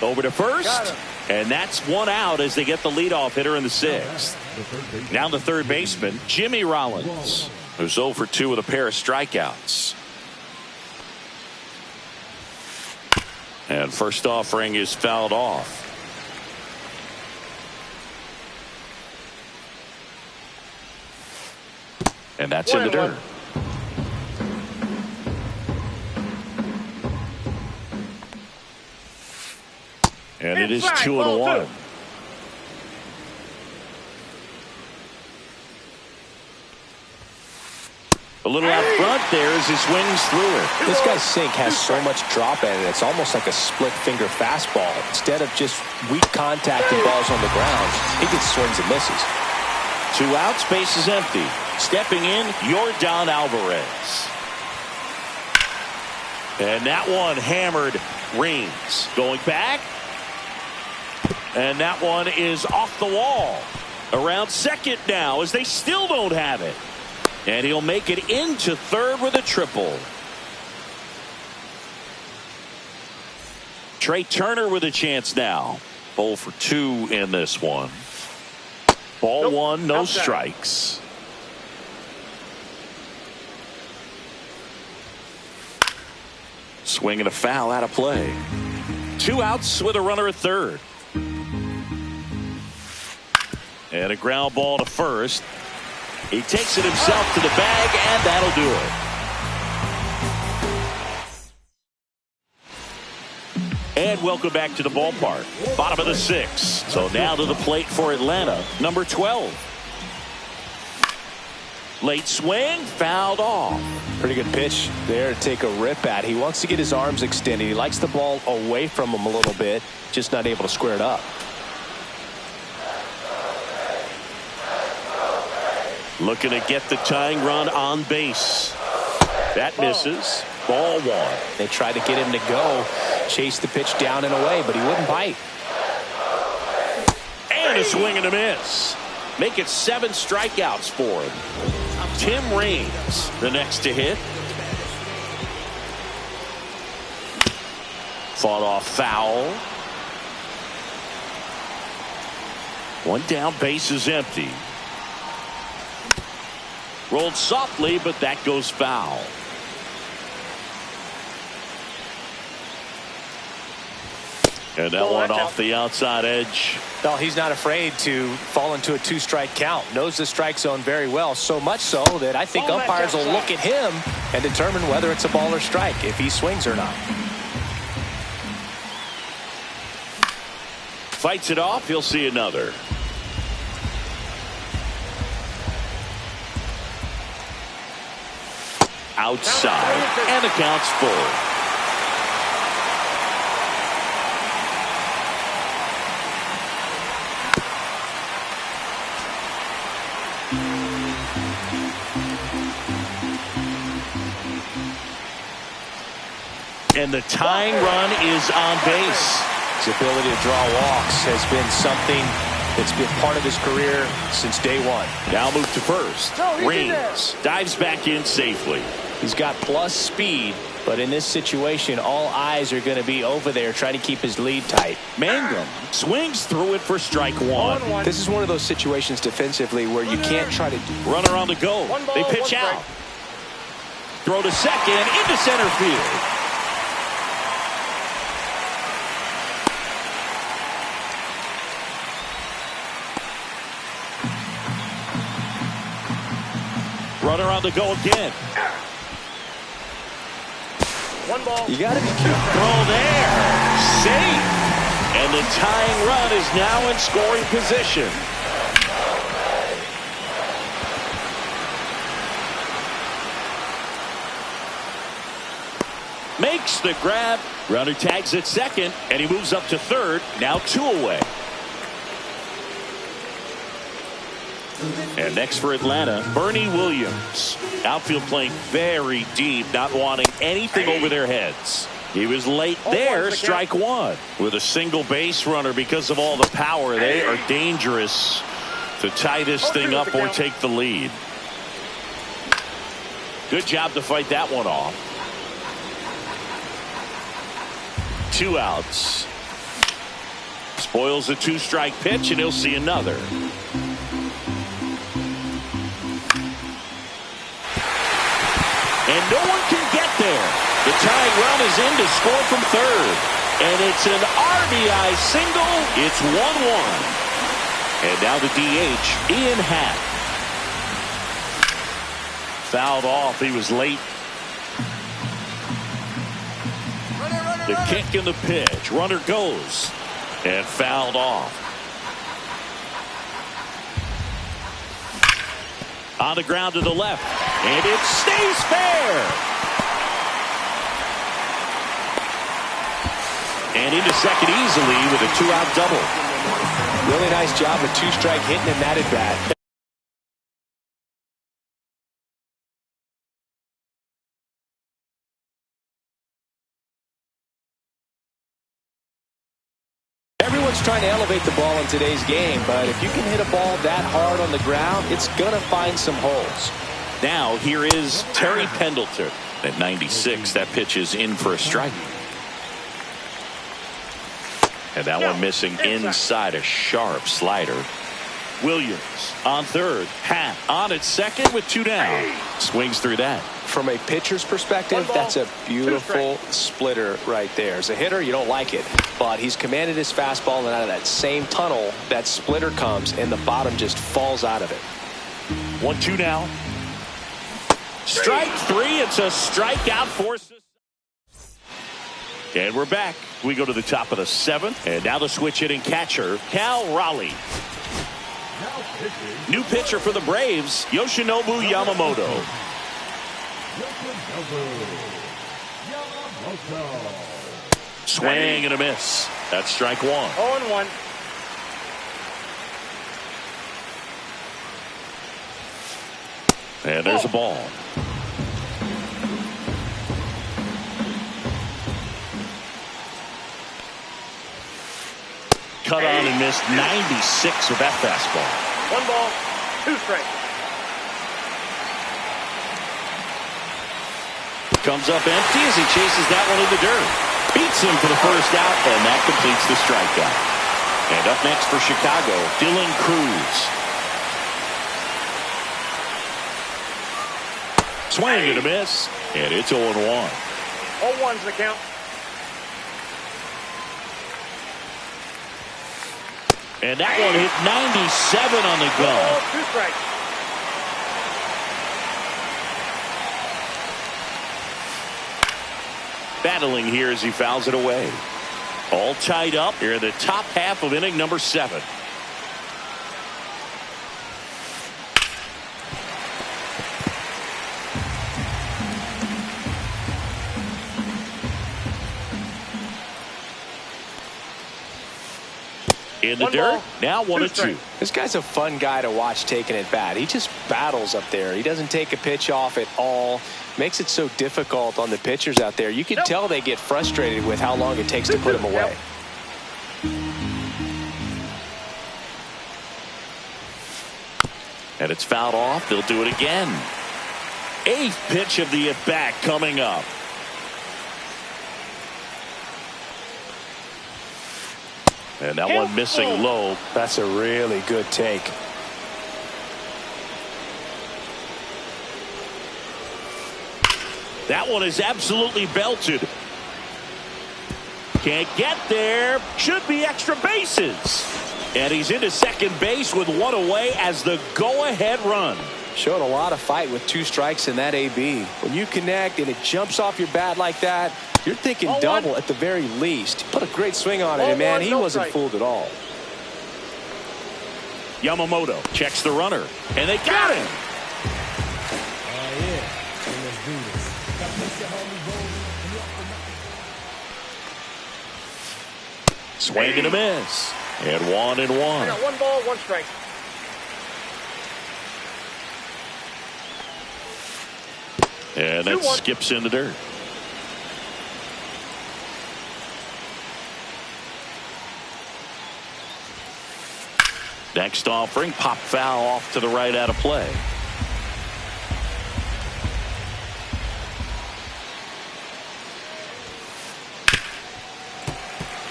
Over to first, and that's 1 out as they get the leadoff hitter in the 6th. Now the third baseman, Jimmy Rollins, who's 0 for 2 with a pair of strikeouts. And first offering is fouled off. And that's in the dirt. And it is 2-1. A little out front there as he swings through it. This guy's sink has so much drop in it. It's almost like a split finger fastball. Instead of just weak contact and balls on the ground, he gets swings and misses. 2 outs, base is empty. Stepping in, Yordan Alvarez. And that one hammered Reigns. Going back. And that one is off the wall. Around second now as they still don't have it. And he'll make it into third with a triple. Trey Turner with a chance now. 0 for 2 in this one. Ball 1, no strikes. Swing and a foul out of play. 2 outs with a runner at third. And a ground ball to first. He takes it himself to the bag, and that'll do it. And welcome back to the ballpark. Bottom of the 6th. So now to the plate for Atlanta, number 12. Late swing, fouled off. Pretty good pitch there to take a rip at. He wants to get his arms extended. He likes the ball away from him a little bit, just not able to square it up. Looking to get the tying run on base. That misses. Ball 1. They tried to get him to go, chase the pitch down and away, but he wouldn't bite. And a swing and a miss. Make it 7 strikeouts for him. Tim Raines, the next to hit. Fought off foul. 1 down, base is empty. Rolled softly, but that goes foul. And that one off the outside edge. No, he's not afraid to fall into a 2-strike count. Knows the strike zone very well, so much so that I think umpires will look at him and determine whether it's a ball or strike, if he swings or not. Fights it off, he'll see another. Outside, and the count's full. And the tying run is on base. His ability to draw walks has been something that's been part of his career since day one. Now move to first. Reigns dives back in safely. He's got plus speed, but in this situation, all eyes are going to be over there trying to keep his lead tight. Mangum swings through it for strike one. This is one of those situations defensively where you can't try to Runner on the go. They pitch out. Throw to second, into center field. Runner on the go again. One ball. You got to be careful. Throw there. Safe. And the tying run is now in scoring position. Makes the grab. Runner tags at second, and he moves up to third. Now 2 away. And next for Atlanta, Bernie Williams. Outfield playing very deep, not wanting anything over their heads. He was late there, strike one. With a single base runner because of all the power, they are dangerous to tie this thing up or take the lead. Good job to fight that one off. 2 outs. Spoils a 2-strike pitch, and he'll see another. And no one can get there. The tying run is in to score from third. And it's an RBI single. It's 1-1. And now the DH, Ian Happ. Fouled off. He was late. The kick and the pitch. Runner goes. And fouled off. On the ground to the left. And it stays fair. And into second easily with a 2-out double. Really nice job with 2-strike hitting in that at bat. Everyone's trying to elevate the ball in today's game, but if you can hit a ball that hard on the ground, it's going to find some holes. Now here is Terry Pendleton at 96. That pitch is in for a strike. And that one missing inside, a sharp slider. Williams on third. Happ on at second with 2 down. Swings through that. From a pitcher's perspective, that's a beautiful splitter right there. As a hitter, you don't like it, but he's commanded his fastball, and out of that same tunnel, that splitter comes, and the bottom just falls out of it. 1-2 now. Strike 3. It's a strikeout for. And we're back. We go to the top of the 7th, and now the switch hitting catcher, Cal Raleigh. New pitcher for the Braves, Yoshinobu Yamamoto. Swing and a miss. That's strike 1. 0-1. And there's a ball. Cut on and missed 96 with that fastball. 1 ball, 2 strikes. Comes up empty as he chases that one in the dirt. Beats him for the first out, and that completes the strikeout. And up next for Chicago, Dylan Cruz. Swing and a miss, and it's 0-1. 0-1's the count. And that one hit 97 on the go. 2 strikes. Battling here as he fouls it away. All tied up here in the top half of inning number 7. In the One dirt, ball, now 1-2. This guy's a fun guy to watch taking at bat. He just battles up there. He doesn't take a pitch off at all. Makes it so difficult on the pitchers out there. You can tell they get frustrated with how long it takes to put him away. And it's fouled off. They'll do it again. 8th pitch of the at-bat coming up. And that one missing low. That's a really good take. That one is absolutely belted. Can't get there. Should be extra bases. And he's into second base with one away as the go-ahead run. Showed a lot of fight with 2 strikes in that AB. When you connect and it jumps off your bat like that, you're thinking double at the very least. Put a great swing on it, and man, he wasn't fooled at all. Yamamoto checks the runner, and they got him. Swing and a miss. And 1-1. I got 1 ball, 1 strike. And that skips in the dirt. Next offering, pop foul off to the right out of play.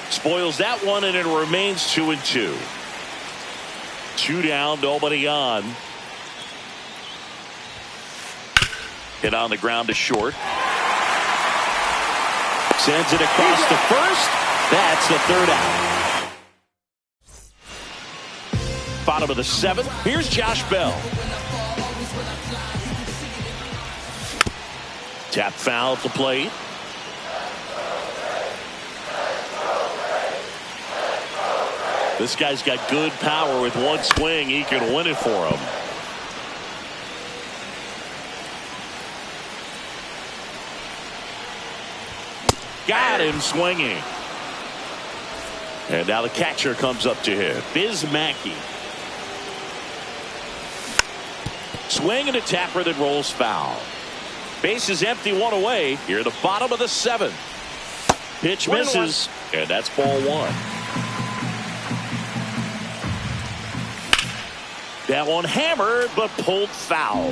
Spoils that one, and it remains 2-2. 2 down, nobody on. Hit on the ground to short. Sends it across to first. That's the 3rd out. Bottom of the 7th. Here's Josh Bell. Tap foul at the plate. This guy's got good power. With one swing, he can win it for him. Got him swinging. And now the catcher comes up to him. Bismacky. Swing and a tapper that rolls foul. Base is empty, 1 away. Here at the bottom of the 7th. Pitch misses, and that's ball 1. That one hammered, but pulled foul.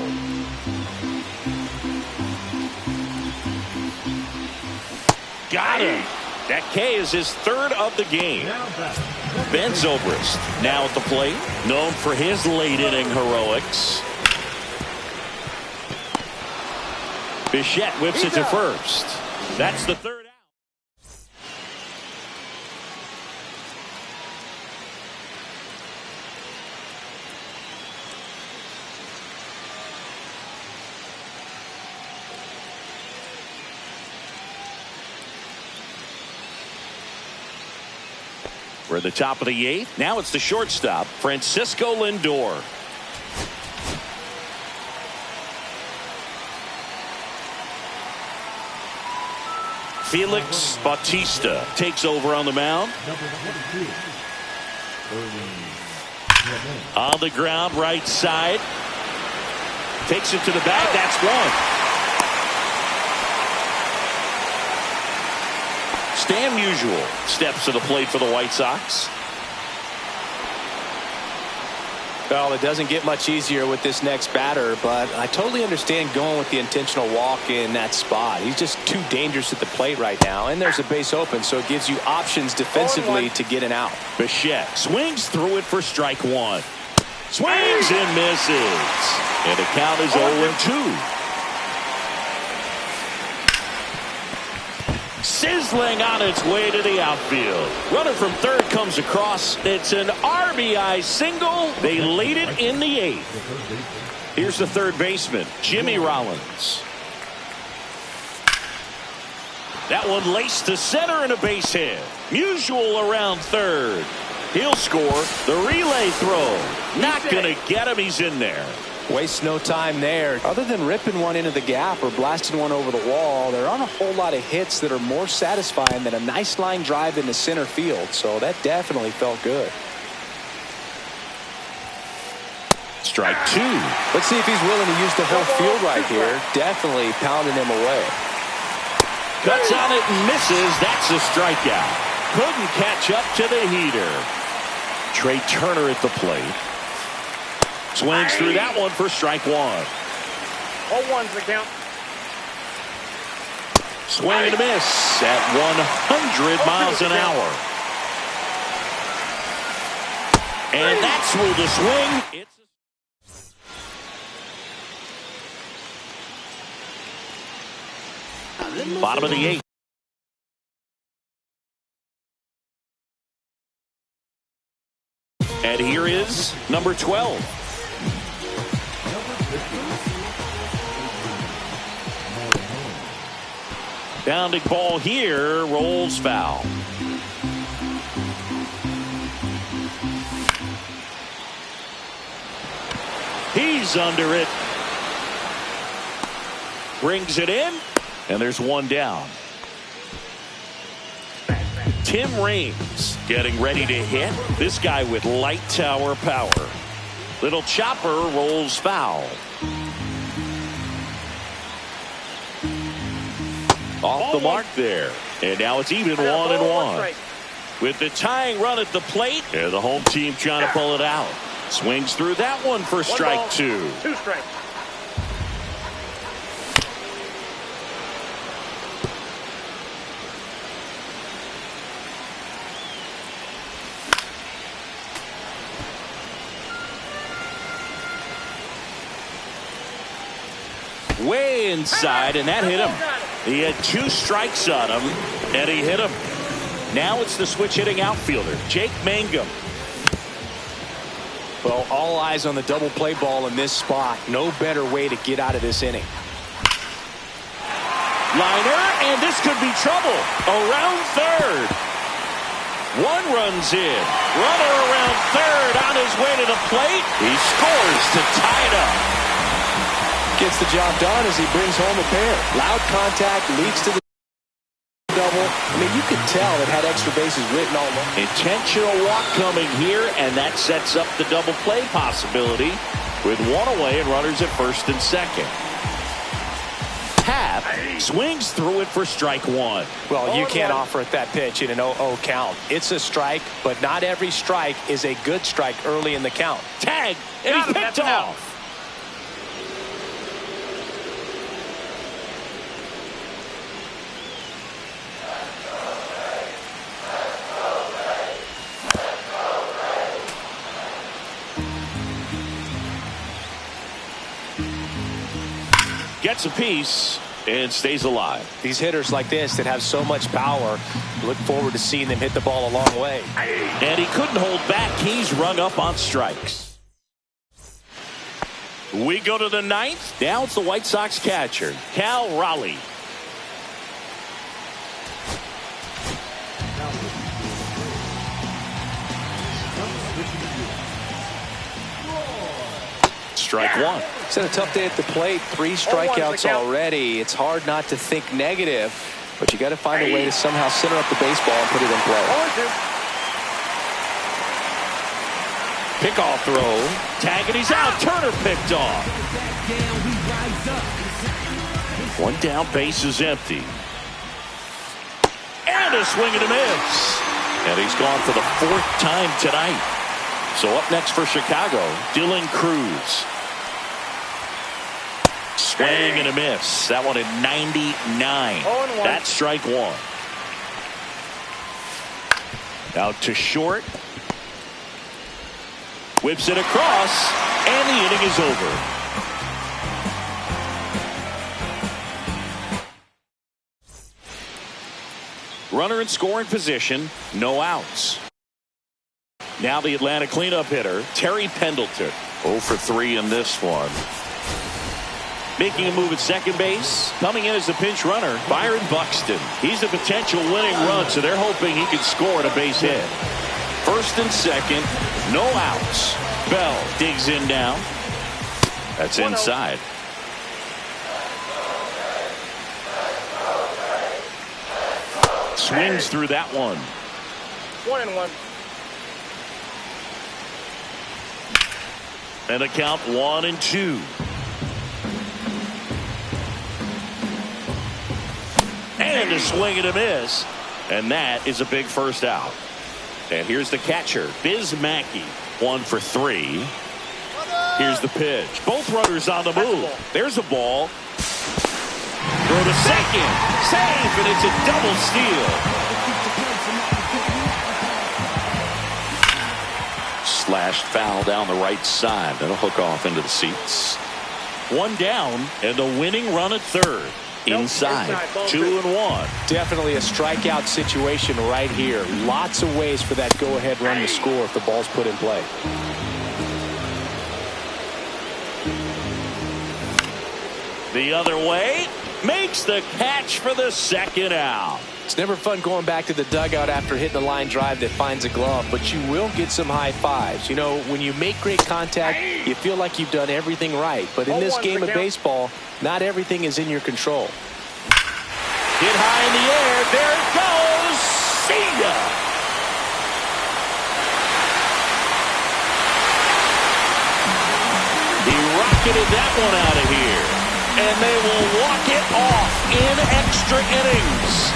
Got him. That K is his 3rd of the game. Ben Zobrist now at the plate, known for his late inning heroics. Bichette whips it to first. That's the 3rd out. We're at the top of the 8th. Now it's the shortstop, Francisco Lindor. Felix Bautista takes over on the mound. On the ground, right side. Takes it to the bag. That's 1. Stan Musial steps to the plate for the White Sox. Well, it doesn't get much easier with this next batter, but I totally understand going with the intentional walk in that spot. He's just too dangerous at the plate right now, and there's a base open, so it gives you options defensively to get an out. Bichette swings through it for strike 1. Swings and misses. And the count is 0-2. Sizzling on its way to the outfield. Runner from 3rd comes across. It's an RBI single. They lead it in the 8th. Here's the 3rd baseman, Jimmy Rollins. That one laced to center and a base hit. Musial around 3rd. He'll score. The relay throw. Not going to get him. He's in there. Waste no time there. Other than ripping one into the gap or blasting one over the wall, there aren't a whole lot of hits that are more satisfying than a nice line drive into center field. So that definitely felt good. Strike two. Let's see if he's willing to use the whole field right here. Definitely pounding him away. Cuts on it and misses. That's a strikeout. Couldn't catch up to the heater. Trey Turner at the plate. Swings through that one for strike one. 0-1's the count. Swing and a miss at 100 miles an hour. And that's with the swing. Bottom of the eighth. And here is number 12. Bounding ball here, rolls foul. He's under it. Brings it in, and there's one down. Tim Raines getting ready to hit. This guy with light tower power. Little chopper rolls foul. Off the mark there. And now it's even 1-1. With the tying run at the plate, and the home team trying to pull it out. Swings through that one for strike two. 2 strikes. Way inside, and that hit him. He had 2 strikes on him, and he hit him. Now it's the switch hitting outfielder, Jake Mangum. Well, all eyes on the double play ball in this spot. No better way to get out of this inning. Liner, and this could be trouble. Around third. One runs in. Runner around third on his way to the plate. He scores to tie it up. Gets the job done as he brings home a pair. Loud contact leads to the double. I mean, you could tell it had extra bases written all over. Intentional walk coming here, and that sets up the double play possibility with one away and runners at first and second. Happ swings through it for strike one. Well, you can't offer it that pitch in an 0-0 count. It's a strike, but not every strike is a good strike early in the count. Tag, and he picked off. Gets a piece and stays alive. These hitters like this that have so much power, look forward to seeing them hit the ball a long way. And he couldn't hold back. He's rung up on strikes. We go to the ninth. Now it's the White Sox catcher, Cal Raleigh. Strike one. It's had a tough day at the plate. 3 strikeouts already. It's hard not to think negative, but you got to find a way to somehow center up the baseball and put it in play. Pickoff throw. Tag, and he's out. Turner picked off. One down, base is empty. And a swing and a miss. And he's gone for the 4th time tonight. So up next for Chicago, Dylan Cruz. Swing and a miss. That one at 99. That's strike one. Out to short. Whips it across, and the inning is over. Runner in scoring position, no outs. Now the Atlanta cleanup hitter, Terry Pendleton. 0 for 3 in this one. Making a move at second base. Coming in as the pinch runner, Byron Buxton. He's a potential winning run, so they're hoping he can score at a base hit. First and second, no outs. Bell digs in down. That's inside. Swings through that one. 1-1. And a count 1-2. And a swing and a miss. And that is a big first out. And here's the catcher, Biz Mackey, 1 for 3. Here's the pitch. Both runners on the move. There's a ball. Throw to second. Safe, and it's a double steal. Slashed foul down the right side. That'll hook off into the seats. 1 down, and the winning run at third. Inside, 2-1. Definitely a strikeout situation right here. Lots of ways for that go-ahead run to score if the ball's put in play. The other way, makes the catch for the second out. It's never fun going back to the dugout after hitting a line drive that finds a glove, but you will get some high fives. You know, when you make great contact, you feel like you've done everything right. But in this game of baseball, not everything is in your control. Hit high in the air. There it goes. See ya. He rocketed that one out of here. And they will walk it off in extra innings.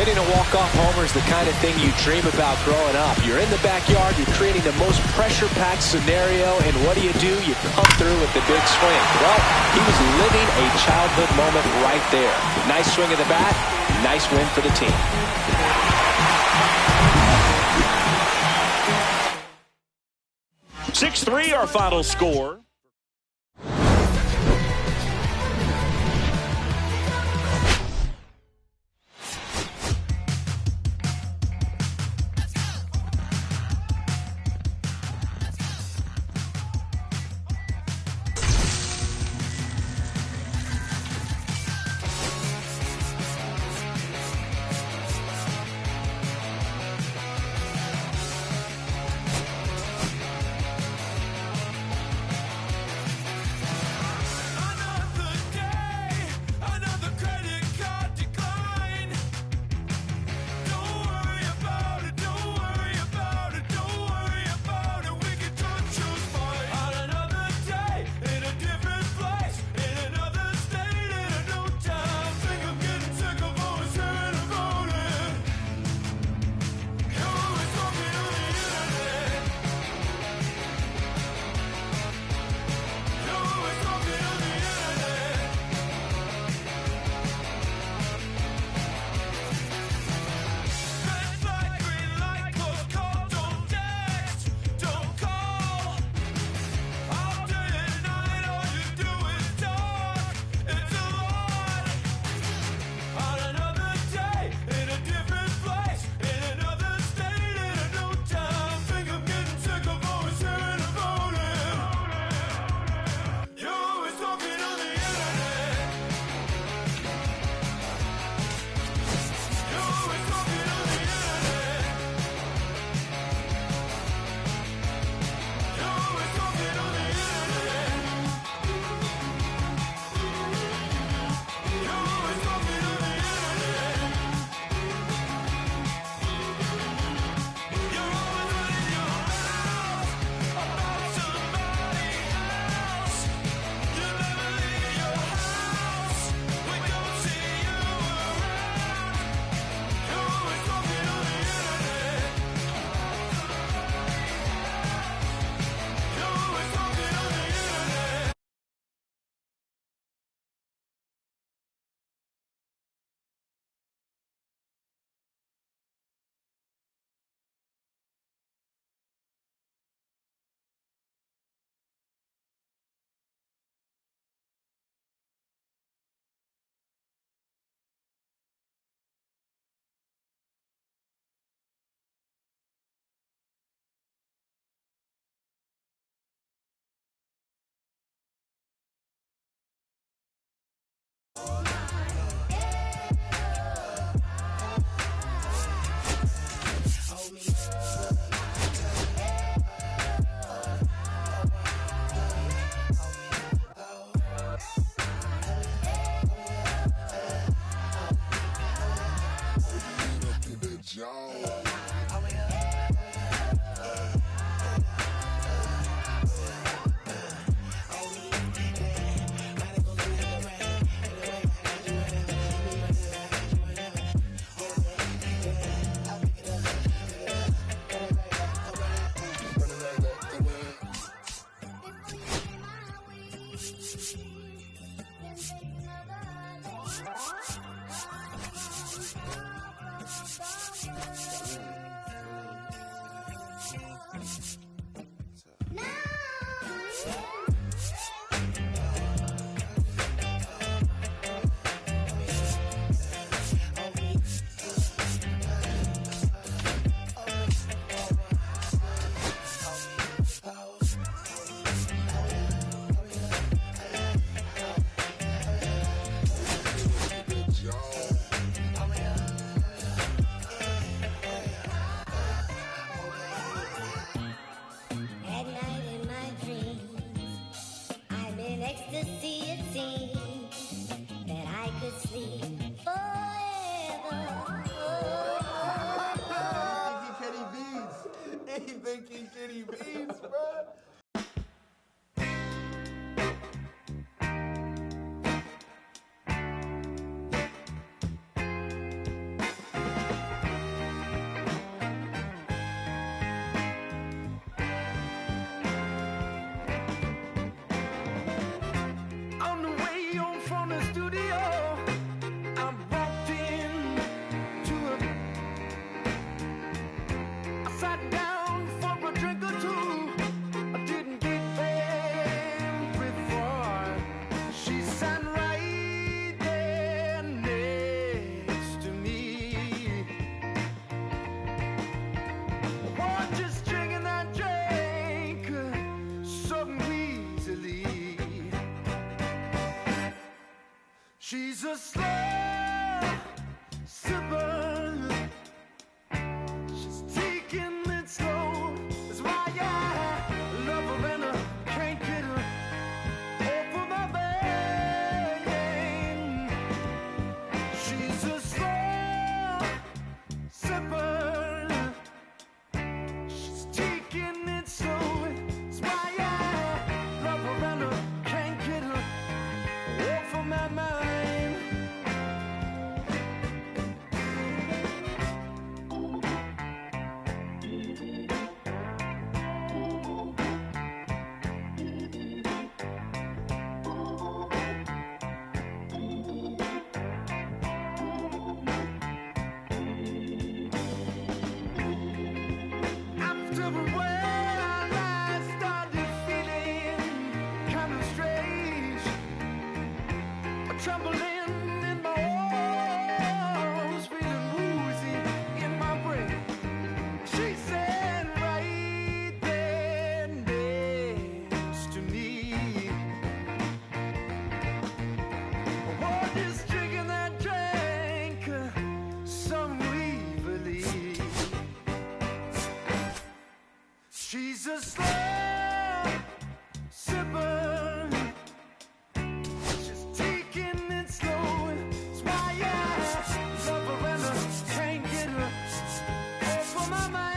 Hitting a walk-off homer is the kind of thing you dream about growing up. You're in the backyard, you're creating the most pressure-packed scenario, and what do? You come through with the big swing. Well, he was living a childhood moment right there. Nice swing of the bat, nice win for the team. (6-3) our final score. a slow sipper. She's taking it slow. That's why I love her and I can't get her off of my brain. She's a slow sipper. She's taking it slow. That's why I love her and I can't get her off of my mind. After a while, I started feeling kind of strange, a trembling in my arms, feeling woozy in my brain. She said right there next to me, what is drinking that drank some evilly. She's a slow sipper. She's taking it slow. That's why I love her and I can't get her off of my mind.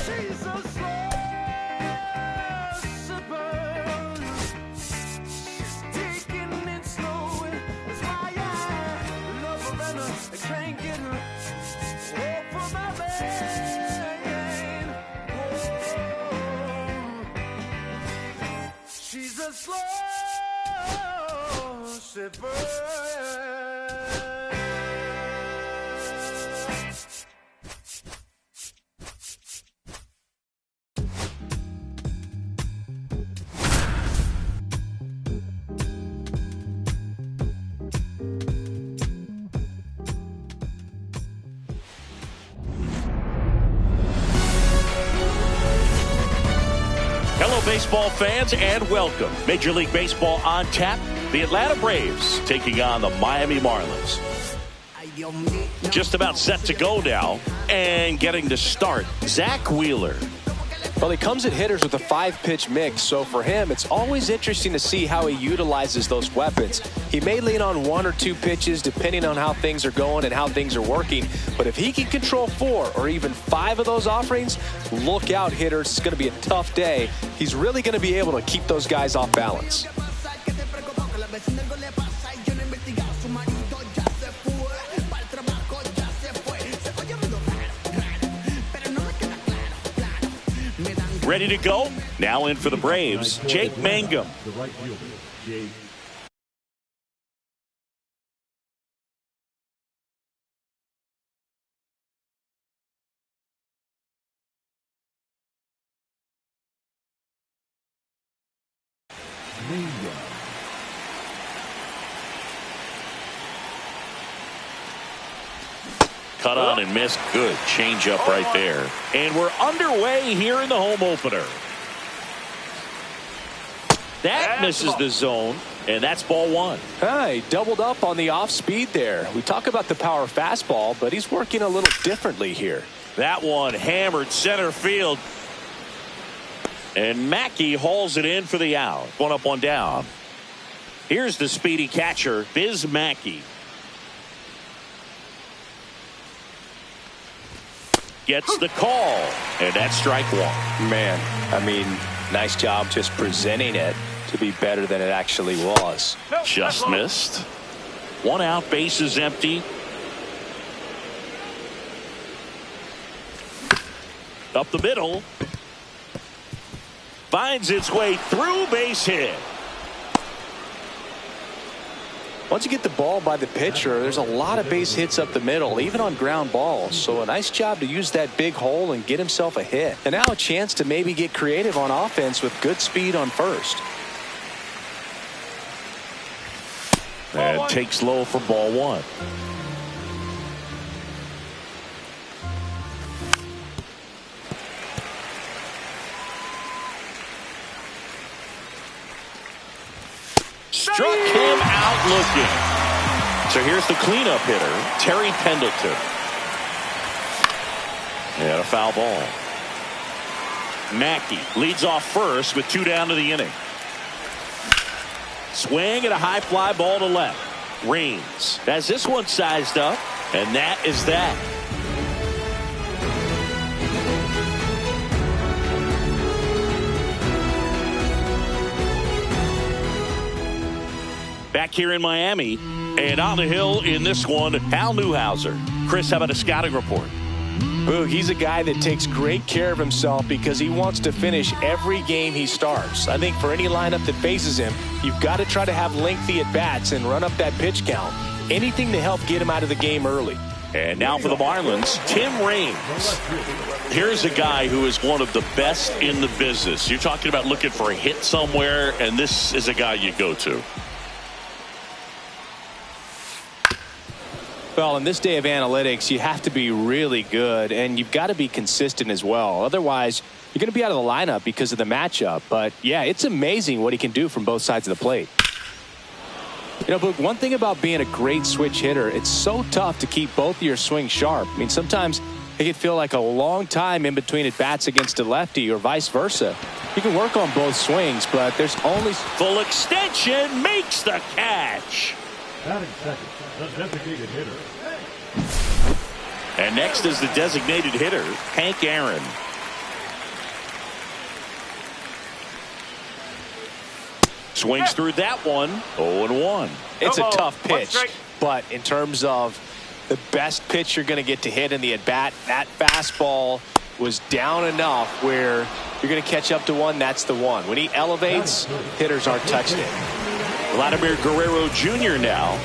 She's a slow sipper. She's taking it slow. That's why I love her and I can't get her off of my mind. Whoa. She's a slow sipper. Hello, baseball fans, and welcome. Major League Baseball on tap. The Atlanta Braves taking on the Miami Marlins. Just about set to go now, and getting to start, Zach Wheeler. Well, he comes at hitters with a 5-pitch mix, so for him, it's always interesting to see how he utilizes those weapons. He may lean on 1 or 2 pitches depending on how things are going and how things are working, but if he can control 4 or even 5 of those offerings, look out, hitters. It's going to be a tough day. He's really going to be able to keep those guys off balance. Ready to go? Now in for the Braves, Jake Mangum. The right fielder, Jake. Cut on and missed. Good changeup right there. And we're underway here in the home opener. That misses the zone, and that's ball 1. He doubled up on the off speed there. We talk about the power fastball, but he's working a little differently here. That one hammered center field. And Mackey hauls it in for the out. 1 up, 1 down. Here's the speedy catcher, Biz Mackey. Gets the call, and that's strike 1. Man, I mean, nice job just presenting it to be better than it actually was. Just missed. 1 out, bases empty. Up the middle. Finds its way through, base hit. Once you get the ball by the pitcher, there's a lot of base hits up the middle, even on ground balls. So a nice job to use that big hole and get himself a hit. And now a chance to maybe get creative on offense with good speed on first. And takes low for ball 1. out looking. So here's the cleanup hitter, Terry Pendleton. And a foul ball. Mackey leads off first with 2 down to the inning. Swing and a high fly ball to left. Raines has this one sized up, and that is that. Back here in Miami, and on the hill in this one, Hal Newhouser. Chris, how about a scouting report? Boog, he's a guy that takes great care of himself because he wants to finish every game he starts. I think for any lineup that faces him, you've got to try to have lengthy at-bats and run up that pitch count. Anything to help get him out of the game early. And now for the Marlins, Tim Raines. Here's a guy who is one of the best in the business. You're talking about looking for a hit somewhere, and this is a guy you go to. Well, in this day of analytics, you have to be really good, and you've got to be consistent as well. Otherwise, you're going to be out of the lineup because of the matchup. But, yeah, it's amazing what he can do from both sides of the plate. You know, but one thing about being a great switch hitter, it's so tough to keep both of your swings sharp. I mean, sometimes it can feel like a long time in between at-bats against a lefty or vice versa. You can work on both swings, but there's only... Full extension makes the catch. Batting second, the designated hitter. And next is the designated hitter, Hank Aaron. Swings through that one, 0-1. It's a tough pitch, but in terms of the best pitch you're going to get to hit in the at-bat, that fastball was down enough where you're going to catch up to one, that's the one. When he elevates, hitters aren't touching it. Vladimir Guerrero Jr. now.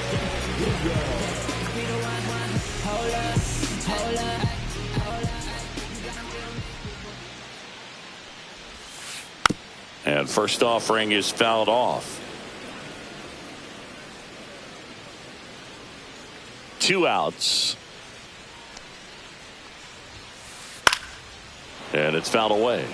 And first offering is fouled off. 2 outs. And it's fouled away.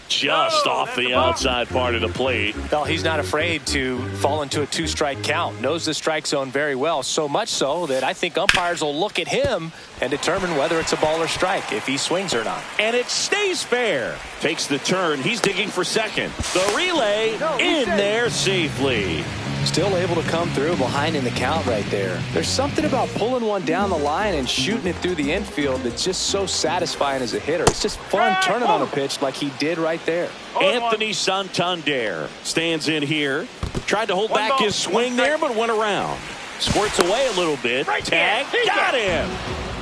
Just off the outside part of the plate. Well, he's not afraid to fall into a 2-strike count. Knows the strike zone very well. So much so that I think umpires will look at him and determine whether it's a ball or strike, if he swings or not. And it stays fair. Takes the turn. He's digging for second. The relay in there safely. Still able to come through behind in the count right there. There's something about pulling one down the line and shooting it through the infield that's just so satisfying as a hitter. It's just fun turning on a pitch like he did right there. Anthony Santander stands in here. Tried to hold back his swing there, but went around. Squirts away a little bit. Tag. Got him.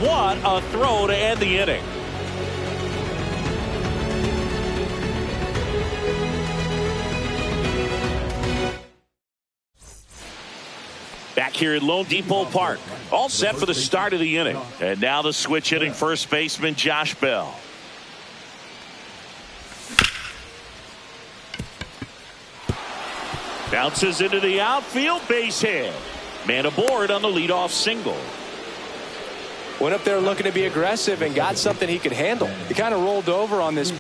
What a throw to end the inning. Back here at Lone Depot Park. All set for the start of the inning. And now the switch hitting first baseman Josh Bell. Bounces into the outfield, base hit. Man aboard on the leadoff single. Went up there looking to be aggressive and got something he could handle. He kind of rolled over on this.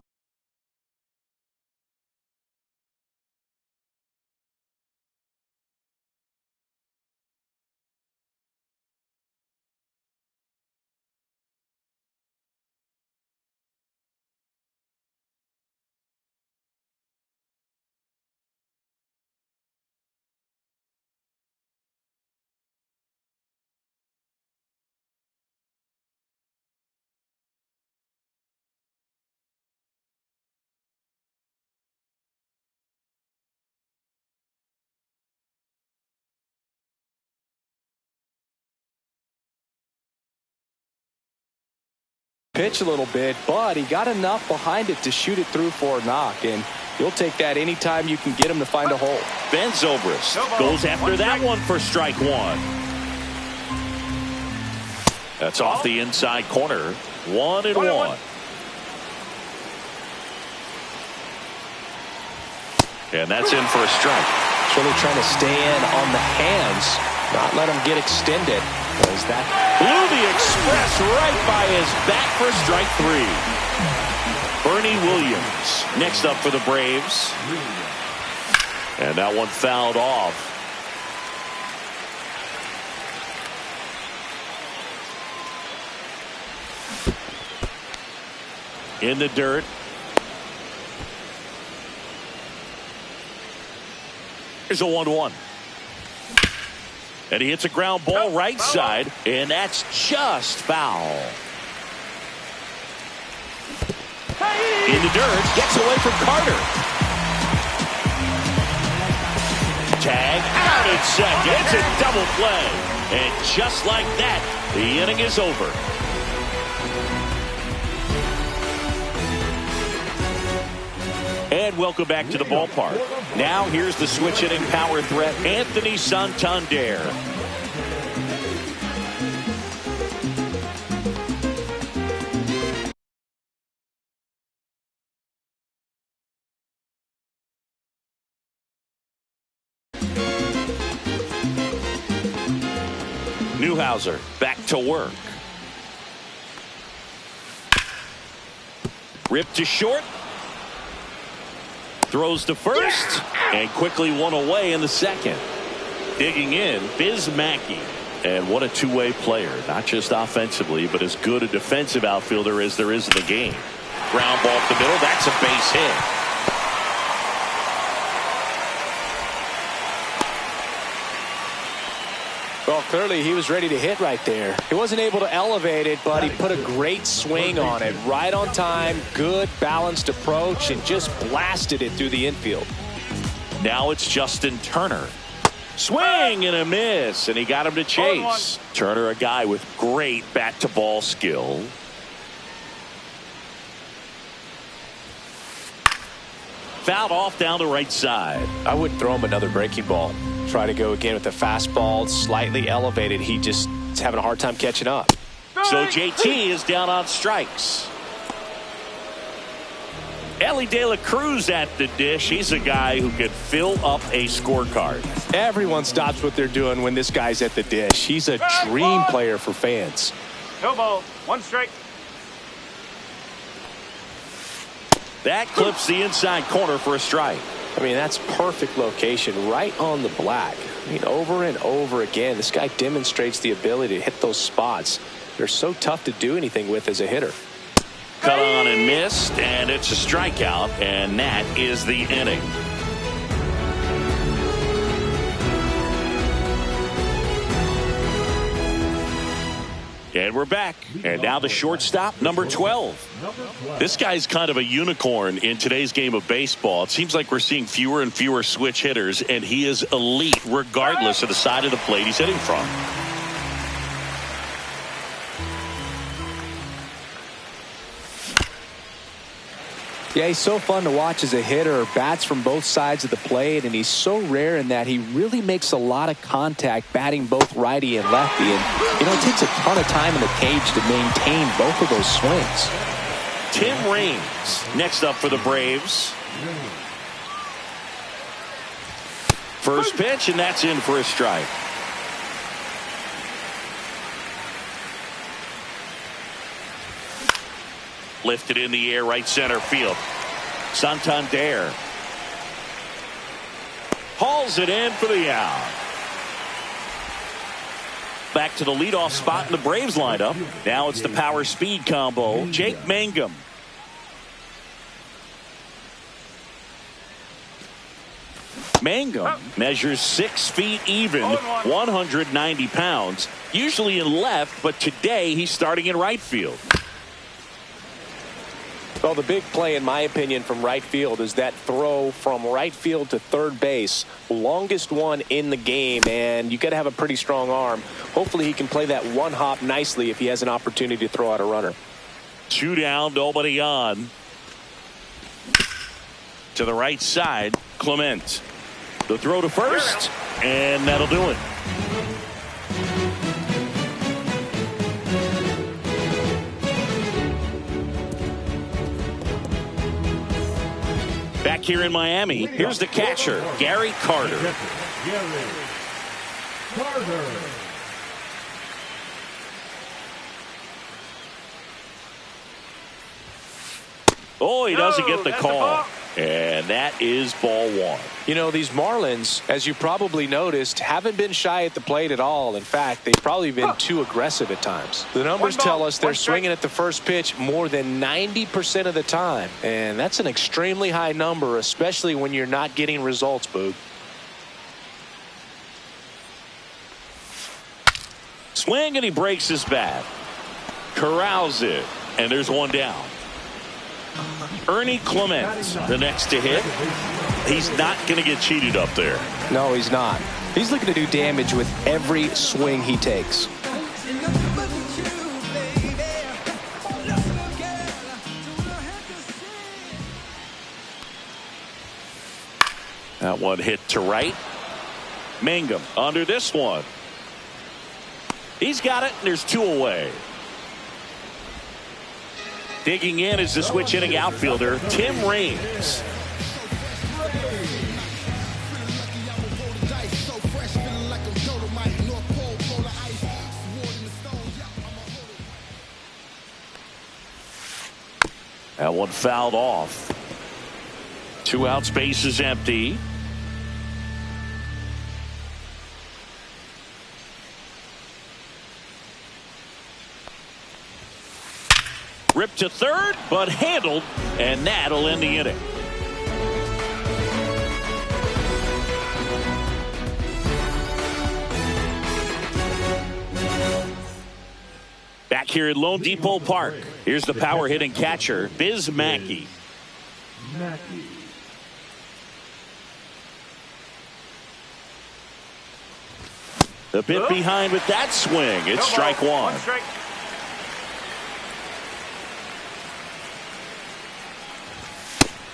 Pitch a little bit, but he got enough behind it to shoot it through for a knock, and you'll take that anytime you can get him to find a hole. Ben Zobrist goes after that one for strike one. That's off the inside corner. 1-1. And that's in for a strike. So they're trying to stay in on the hands, not let them get extended. That blew the express right by his back for strike 3. Bernie Williams next up for the Braves. And that one fouled off. In the dirt. Here's a 1-1. And he hits a ground ball right side, and that's just foul. In the dirt, gets away from Carter. Tag out at second. It's a double play. And just like that, the inning is over. And welcome back to the ballpark. Now here's the switch hitting power threat, Anthony Santander. Newhouser back to work. Ripped to short. Throws to first, and quickly one away in the second. Digging in, Biz Mackey. And what a two-way player, not just offensively, but as good a defensive outfielder as there is in the game. Ground ball up the middle, that's a base hit. Well, clearly he was ready to hit right there. He wasn't able to elevate it, but he put a great swing on it. Right on time, good balanced approach, and just blasted it through the infield. Now it's Justin Turner. Swing and a miss, and he got him to chase. Turner, a guy with great bat-to-ball skill. Fouled off down the right side. I would throw him another breaking ball. Try to go again with the fastball, slightly elevated. He just is having a hard time catching up. So JT is down on strikes. Ellie De La Cruz at the dish. He's a guy who could fill up a scorecard. Everyone stops what they're doing when this guy's at the dish. He's a dream player for fans. No ball, 1 strike. That clips the inside corner for a strike. I mean, that's perfect location, right on the black. I mean, over and over again, this guy demonstrates the ability to hit those spots. They're so tough to do anything with as a hitter. Cut on and missed, and it's a strikeout, and that is the inning. And we're back. And now the shortstop, number 12. This guy's kind of a unicorn in today's game of baseball. It seems like we're seeing fewer and fewer switch hitters, and he is elite regardless of the side of the plate he's hitting from. Yeah, he's so fun to watch as a hitter. Bats from both sides of the plate, and he's so rare in that he really makes a lot of contact batting both righty and lefty. And, you know, it takes a ton of time in the cage to maintain both of those swings. Tim Raines next up for the Braves. First pitch, and that's in for a strike. Lifted in the air, right center field. Santander hauls it in for the out. Back to the leadoff spot in the Braves lineup. Now it's the power speed combo. Jake Mangum. Mangum measures 6 feet even, 190 pounds. Usually in left, but today he's starting in right field. Well, the big play, in my opinion, from right field is that throw from right field to third base. Longest one in the game, and you got to have a pretty strong arm. Hopefully he can play that one hop nicely if he has an opportunity to throw out a runner. 2 down, nobody on. To the right side, Clement. The throw to first, and that'll do it. Back here in Miami, here's the catcher, Gary Carter. Oh, he doesn't get the call. And that is ball one. You know, these Marlins, as you probably noticed, haven't been shy at the plate at all. In fact, they've probably been too aggressive at times. The numbers tell us they're swinging at the first pitch more than 90% of the time. And that's an extremely high number, especially when you're not getting results, Boog. Swing, and he breaks his bat. Corrals it, and there's one down. Ernie Clement, the next to hit. He's not going to get cheated up there. No, he's not. He's looking to do damage with every swing he takes. That one hit to right. Mangum under this one. He's got it, and there's two away. Digging in is the switch hitting outfielder, Tim Raines. That one fouled off. 2 outs, base is empty. Ripped to third, but handled, and that'll end the inning. Back here at Lone Depot Park, here's the power hitting catcher, Biz Mackey. The bit behind with that swing. It's strike one.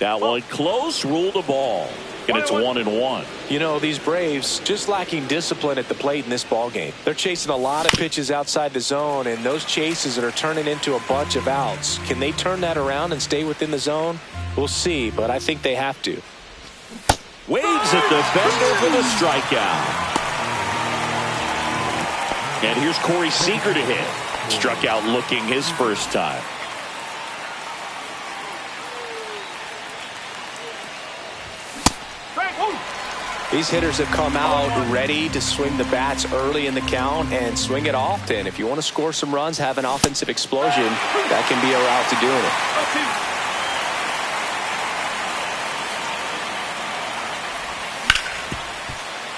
That one close, ruled the ball. And it's 1-1. You know, these Braves just lacking discipline at the plate in this ball game. They're chasing a lot of pitches outside the zone, and those chases are turning into a bunch of outs. Can they turn that around and stay within the zone? We'll see, but I think they have to. Waves at the bender for the strikeout. And here's Corey Seager to hit. Struck out looking his first time. These hitters have come out ready to swing the bats early in the count and swing it often. If you want to score some runs, have an offensive explosion, that can be a route to doing it.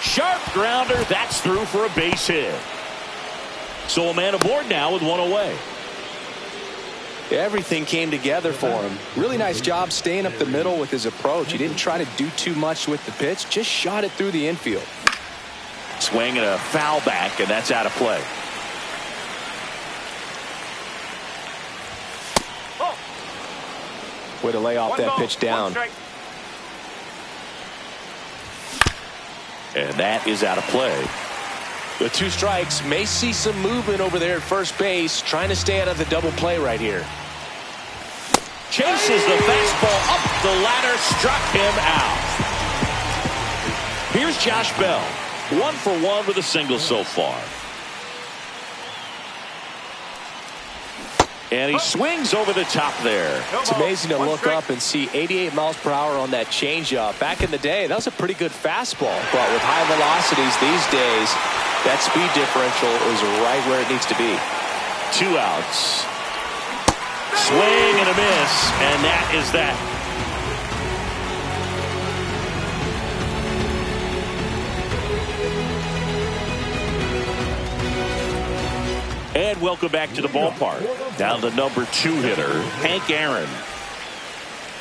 Sharp grounder. That's through for a base hit. So a man aboard now with one away. Everything came together for him. Really nice job staying up the middle with his approach. He didn't try to do too much with the pitch, just shot it through the infield. Swing and a foul back, and that's out of play. Way to lay off that pitch down. And that is out of play. The 2 strikes may see some movement over there at first base, trying to stay out of the double play right here. Chases the fastball up the ladder, struck him out. Here's Josh Bell, 1 for 1 with a single so far. And he swings over the top there. It's amazing to look up and see 88 miles per hour on that changeup. Back in the day, that was a pretty good fastball. But with high velocities these days, that speed differential is right where it needs to be. 2 outs. Swing and a miss, and that is that. And welcome back to the ballpark. Now the number 2 hitter, Hank Aaron.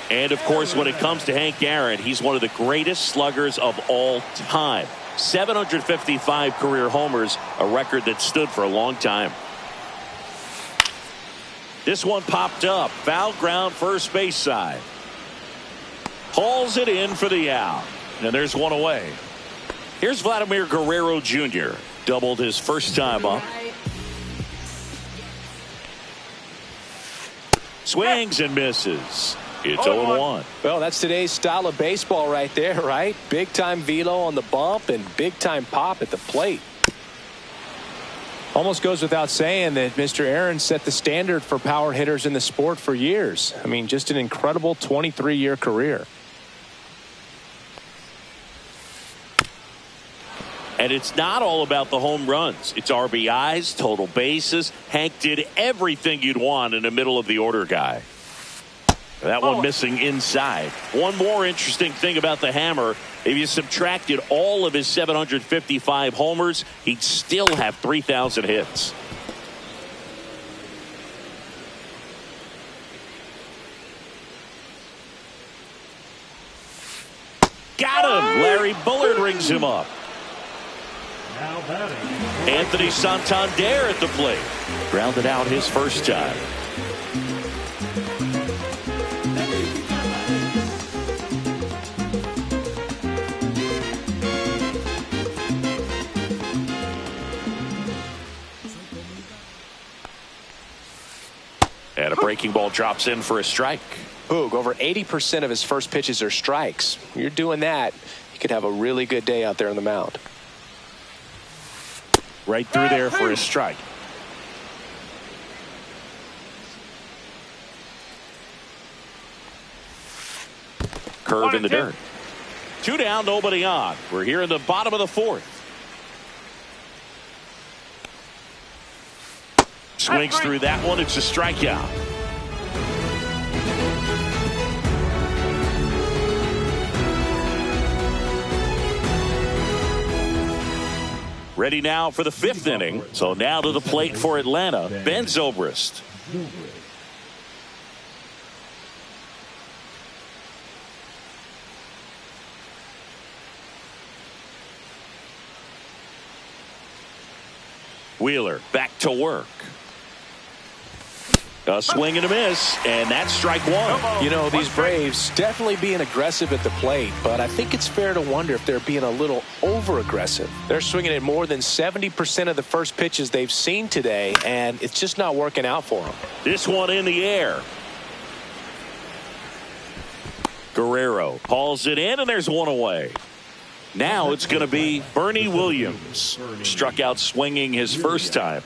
And of course, when it comes to Hank Aaron, he's one of the greatest sluggers of all time. 755 career homers, a record that stood for a long time. This one popped up. Foul ground, first base side. Hauls it in for the out. And there's one away. Here's Vladimir Guerrero Jr. Doubled his first time up. Swings and misses. It's 0-1. Well, that's today's style of baseball right there, right? Big time velo on the bump and big time pop at the plate. Almost goes without saying that Mr. Aaron set the standard for power hitters in the sport for years. I mean, just an incredible 23-year career. And it's not all about the home runs. It's RBIs, total bases. Hank did everything you'd want in the middle of the order guy. That one missing inside. One more interesting thing about the hammer, if you subtracted all of his 755 homers, he'd still have 3,000 hits. Got him! Larry Bullard rings him up. Now batting. Anthony Santander at the plate. Grounded out his first time. And a breaking ball drops in for a strike. Boog, over 80% of his first pitches are strikes. You're doing that, you could have a really good day out there on the mound. Right through there for a strike. Curve in the dirt. 2 down, nobody on. We're here in the bottom of the 4th. Swings through that one. It's a strikeout. Ready now for the 5th inning. So now to the plate for Atlanta, Ben Zobrist. Wheeler back to work. A swing and a miss, and that's strike one. You know, these Braves definitely being aggressive at the plate, but I think it's fair to wonder if they're being a little over-aggressive. They're swinging at more than 70% of the first pitches they've seen today, and it's just not working out for them. This one in the air. Guerrero hauls it in, and there's one away. Now it's going to be Bernie Williams. Struck out swinging his first time.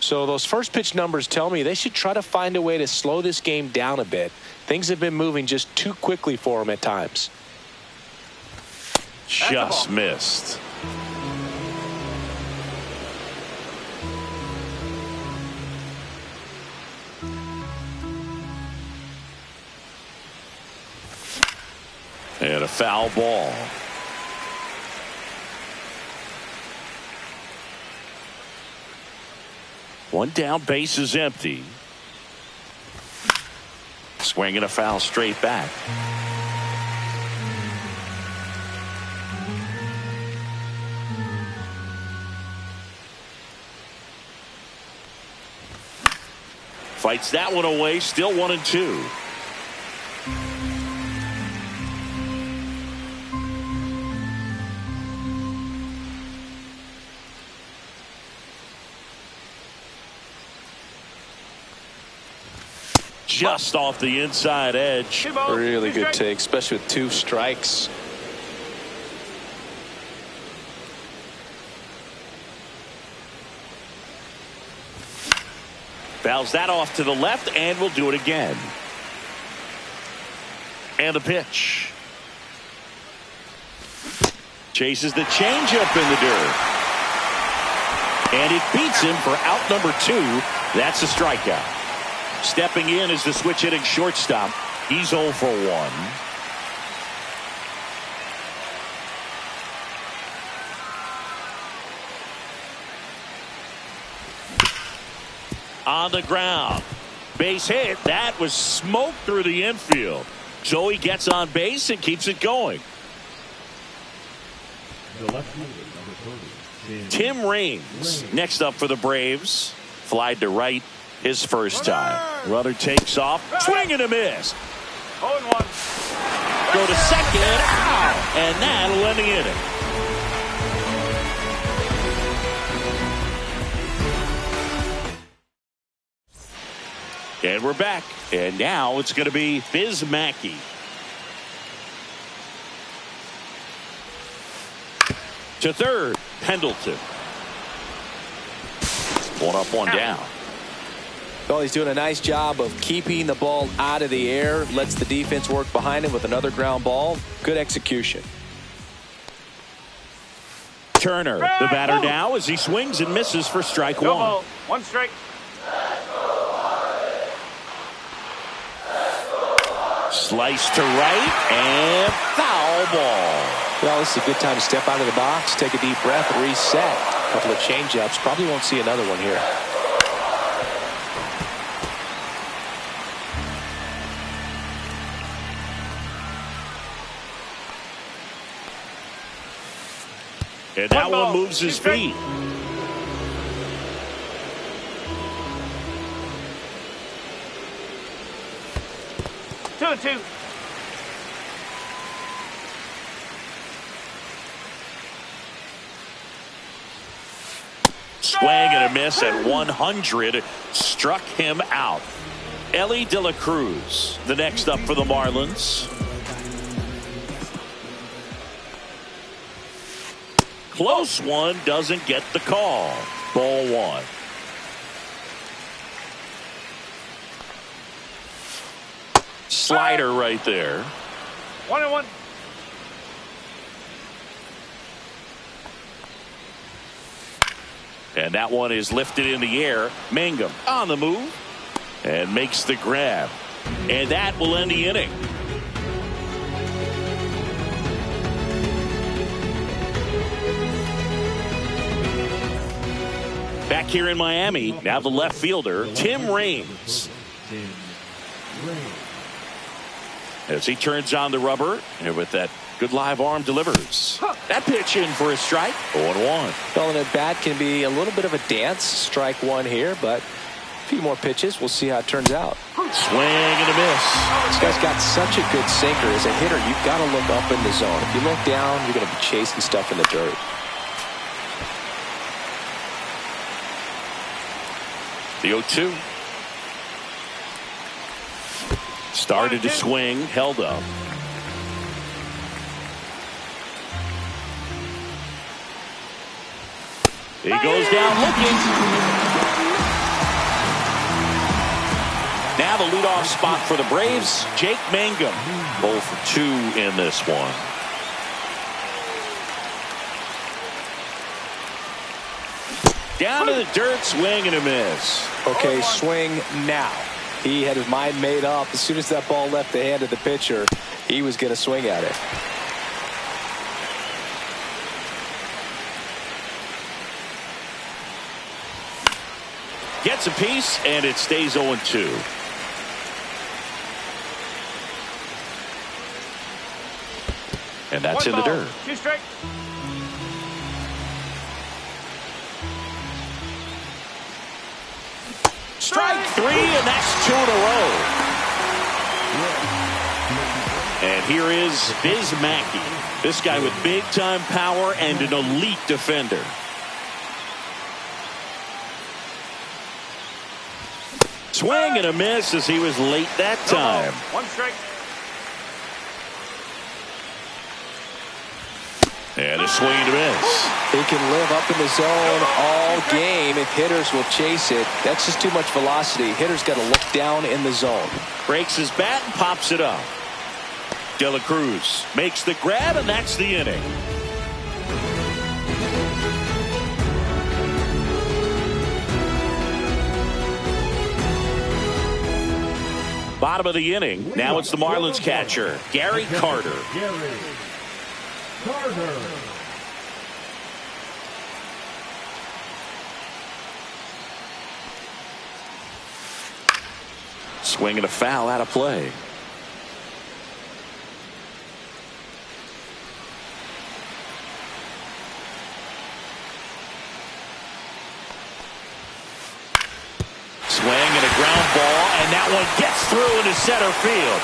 So those first pitch numbers tell me they should try to find a way to slow this game down a bit. Things have been moving just too quickly for them at times. Just missed. And a foul ball. One down, base is empty. Swinging a foul straight back. Fights that one away, still 1-2. Just off the inside edge. Really good take, especially with 2 strikes. Fouls that off to the left, and we'll do it again. And a pitch. Chases the changeup in the dirt. And it beats him for out number 2. That's a strikeout. Stepping in is the switch hitting shortstop. He's 0 for 1. On the ground. Base hit. That was smoke through the infield. So he gets on base and keeps it going. Tim Raines next up for the Braves. Flied to right his first time. Runner takes off. Swing and a miss. 0-1. Go to second. Ow! And that'll end the inning. And we're back. And now it's going to be Fizz Mackey. To third, Pendleton. One up, one down. Well, he's doing a nice job of keeping the ball out of the air. Lets the defense work behind him with another ground ball. Good execution. Turner, the batter now, as he swings and misses for strike one. Ball. One strike. Slice to right and foul ball. Well, this is a good time to step out of the box, take a deep breath, reset. A couple of change-ups. Probably won't see another one here. And that one moves his feet. 2-2. Swing and a miss at 100. Struck him out. Ellie De La Cruz, the next up for the Marlins. Close one, doesn't get the call. Ball one. Slider right there. 1-1. And that one is lifted in the air. Mangum on the move and makes the grab. And that will end the inning. Back here in Miami, now the left fielder, Tim Raines. As he turns on the rubber, and with that good live arm delivers. That pitch in for a strike. 0-1. Well, and at bat can be a little bit of a dance. Strike one here, but a few more pitches. We'll see how it turns out. Swing and a miss. This guy's got such a good sinker. As a hitter, you've got to look up in the zone. If you look down, you're going to be chasing stuff in the dirt. The 0-2. Started to swing, held up. He goes down looking. Now the leadoff spot for the Braves, Jake Mangum. 0 for 2 in this one. Down to the dirt, swing and a miss. Okay, swing now. He had his mind made up. As soon as that ball left the hand of the pitcher, he was going to swing at it. Gets a piece, and it stays 0-2. And that's in the dirt. 2 strike. Strike 3, and that's 2 in a row. And here is Biz Mackey. This guy with big-time power and an elite defender. Swing and a miss as he was late that time. 1 strike. And a swing and a miss. He can live up in the zone all game if hitters will chase it. That's just too much velocity. Hitters got to look down in the zone. Breaks his bat and pops it up. De La Cruz makes the grab, and that's the inning. Bottom of the inning. Now it's the Marlins catcher, Gary Carter. Gary Carter. Swing and a foul out of play. Swing and a ground ball, and that one gets through into center field.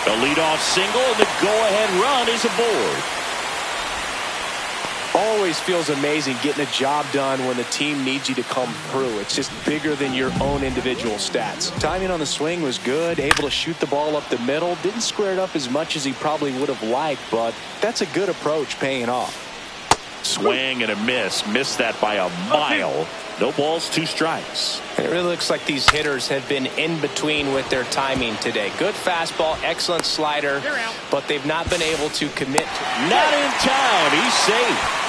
A leadoff single, and the go-ahead run is aboard. Always feels amazing getting a job done when the team needs you to come through. It's just bigger than your own individual stats. Timing on the swing was good, able to shoot the ball up the middle. Didn't square it up as much as he probably would have liked, but that's a good approach paying off. Swing and a miss. Missed that by a mile. No balls, 2 strikes. It really looks like these hitters have been in between with their timing today. Good fastball, excellent slider, but they've not been able to commit. Not in town. He's safe.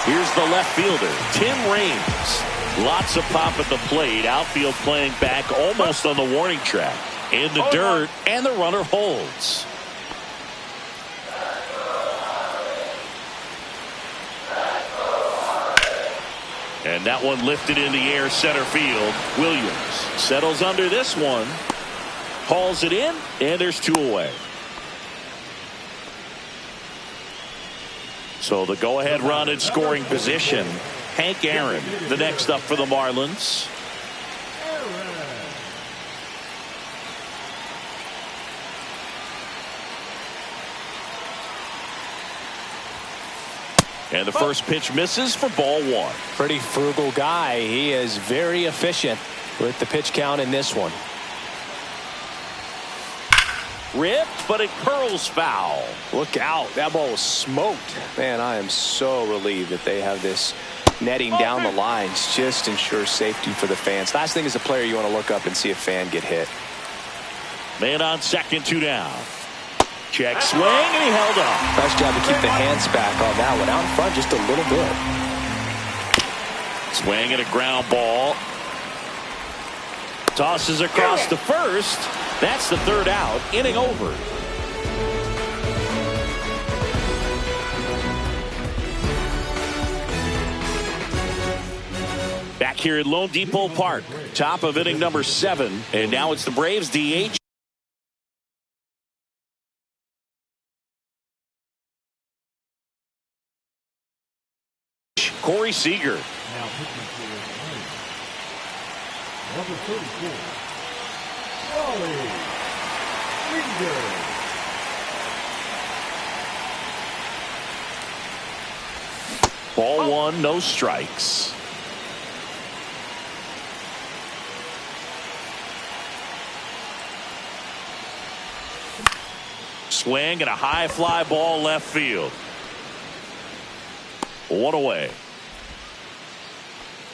Here's the left fielder, Tim Raines. Lots of pop at the plate. Outfield playing back almost on the warning track. In the dirt, and the runner holds. And that one lifted in the air, center field. Williams settles under this one. Hauls it in, and there's 2 away. So the go-ahead run in scoring position. Hank Aaron, the next up for the Marlins. And the first pitch misses for ball 1. Pretty frugal guy. He is very efficient with the pitch count in this one. Ripped, but it curls foul. Look out. That ball was smoked. Man, I am so relieved that they have this netting down the lines. Just ensures safety for the fans. Last thing as a player, you want to look up and see a fan get hit. Man on second, 2 down. Check swing, and he held up. Nice job to keep the hands back on that one. Out in front just a little bit. Swing and a ground ball. Tosses across to first. That's the 3rd out. Inning over. Back here at Lone Depot Park. Top of inning number 7. And now it's the Braves DH. Corey Seager. Now pitching for the Giants. Number 34, Corey Seager. Ball 1, no strikes. Swing and a high fly ball left field. 1 away.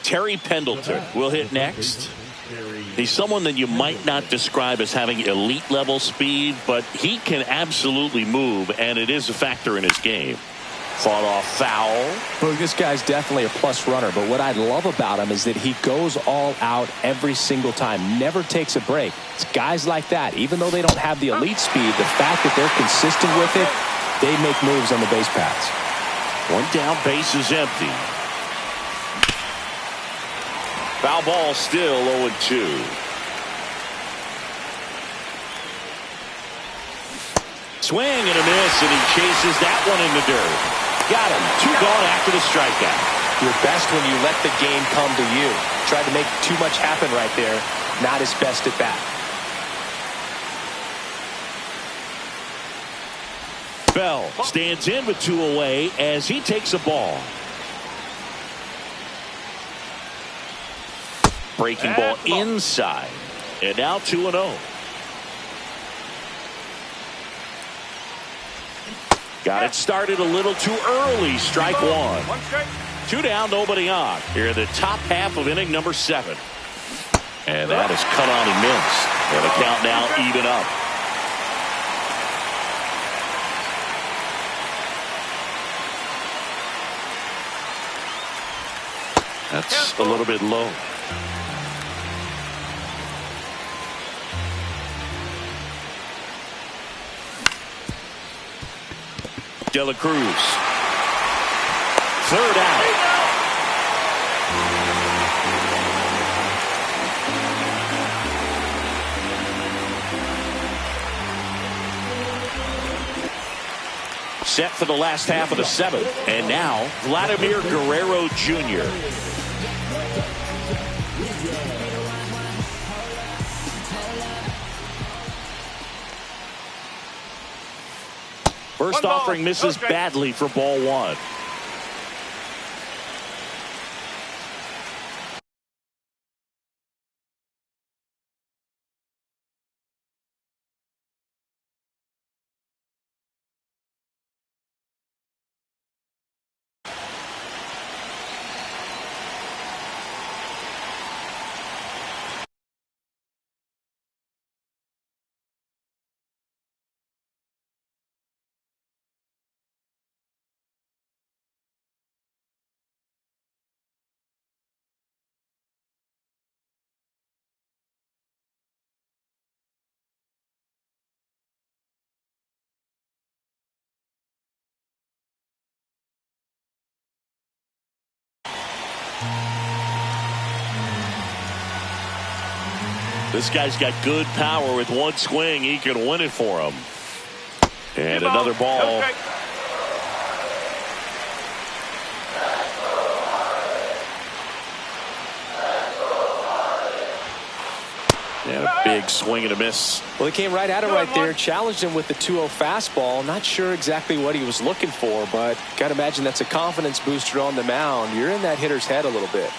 Terry Pendleton will hit next. He's someone that you might not describe as having elite level speed, but he can absolutely move, and it is a factor in his game. Fought off foul. Well, this guy's definitely a plus runner, but what I love about him is that he goes all out every single time, never takes a break. It's guys like that, even though they don't have the elite speed, the fact that they're consistent with it, they make moves on the base paths. 1 down, base is empty. Foul ball, still 0-2. Swing and a miss, and he chases that one in the dirt. Got him. 2 gone after the strikeout. You're best when you let the game come to you. Tried to make too much happen right there. Not his best at bat. Bell stands in with 2 away as he takes a ball. Breaking ball inside. And now 2-0. Got it started a little too early. Strike 1. 2 down, nobody on. Here in the top half of inning number 7. And that is cut on and missed. And the count now even up. That's a little bit low. De La Cruz. 3rd out. Set for the last half of the 7th. And now Vladimir Guerrero Jr. First offering misses badly for ball 1. This guy's got good power. With one swing, he can win it for him. And another ball. And a big swing and a miss. Well, he came right at him right there, challenged him with the 2-0 fastball. Not sure exactly what he was looking for, but got to imagine that's a confidence booster on the mound. You're in that hitter's head a little bit.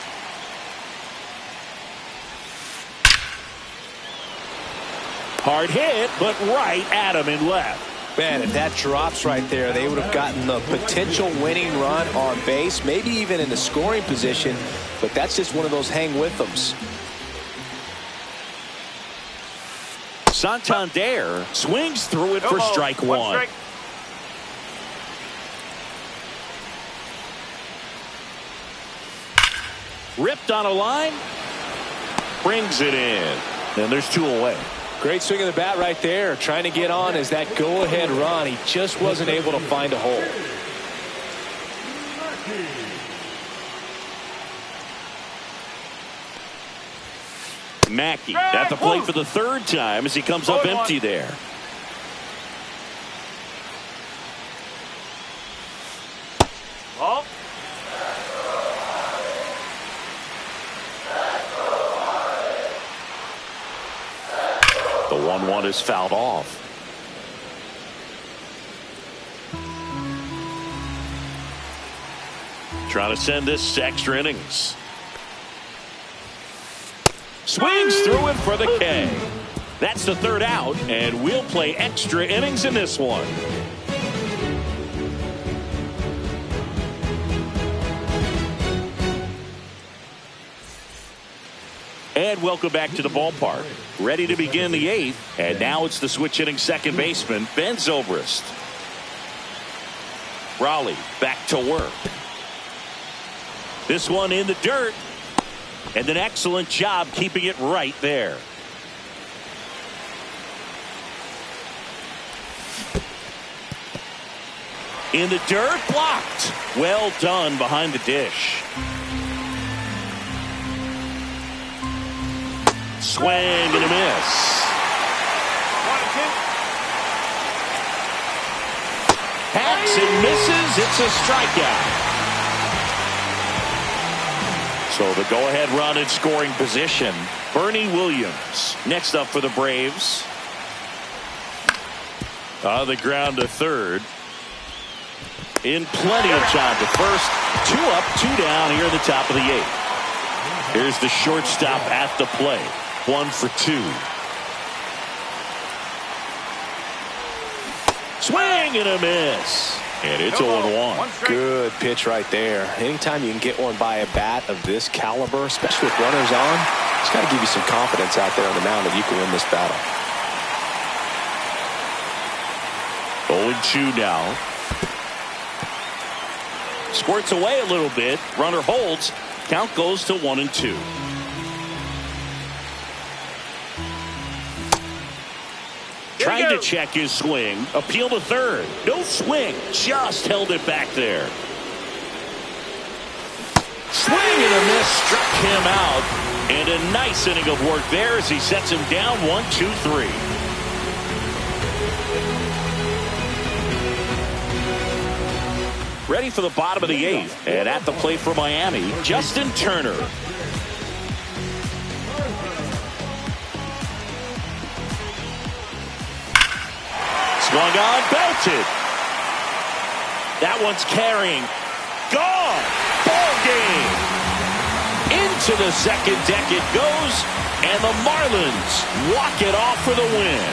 Hard hit, but right at him in left. Man, if that drops right there, they would have gotten the potential winning run on base, maybe even in the scoring position, but that's just one of those hang with thems. Santander swings through it for strike one. Ripped on a line. Brings it in. And there's 2 away. Great swing of the bat right there. Trying to get on as that go-ahead run. He just wasn't able to find a hole. Mackey at the plate for the 3rd time as he comes up empty there. Ball. The 1-1 is fouled off. Trying to send this to extra innings. Swings through it for the K. That's the 3rd out, and we'll play extra innings in this one. And welcome back to the ballpark. Ready to begin the 8th, and now it's the switch hitting second baseman, Ben Zobrist. Raleigh back to work. This one in the dirt. And an excellent job keeping it right there. In the dirt, blocked. Well done behind the dish. Swing and a miss. Hacks and misses. It's a strikeout. So the go-ahead run in scoring position. Bernie Williams next up for the Braves. On the ground to 3rd. In plenty of time to first. 2 up, 2 down here at the top of the 8th. Here's the shortstop at the plate. 1 for 2. Swing and a miss. And it's 0-1. Good pitch right there. Anytime you can get one by a bat of this caliber, especially with runners on, it's got to give you some confidence out there on the mound that you can win this battle. 0-2 now. Squirts away a little bit. Runner holds. Count goes to 1-2. Trying to check his swing. Appeal to 3rd. No swing. Just held it back there. Swing and a miss. Struck him out. And a nice inning of work there as he sets him down 1-2-3. Ready for the bottom of the 8th. And at the plate for Miami, Justin Turner. Swung on, belted. That one's carrying. Gone. Ball game. Into the 2nd deck it goes, and the Marlins walk it off for the win.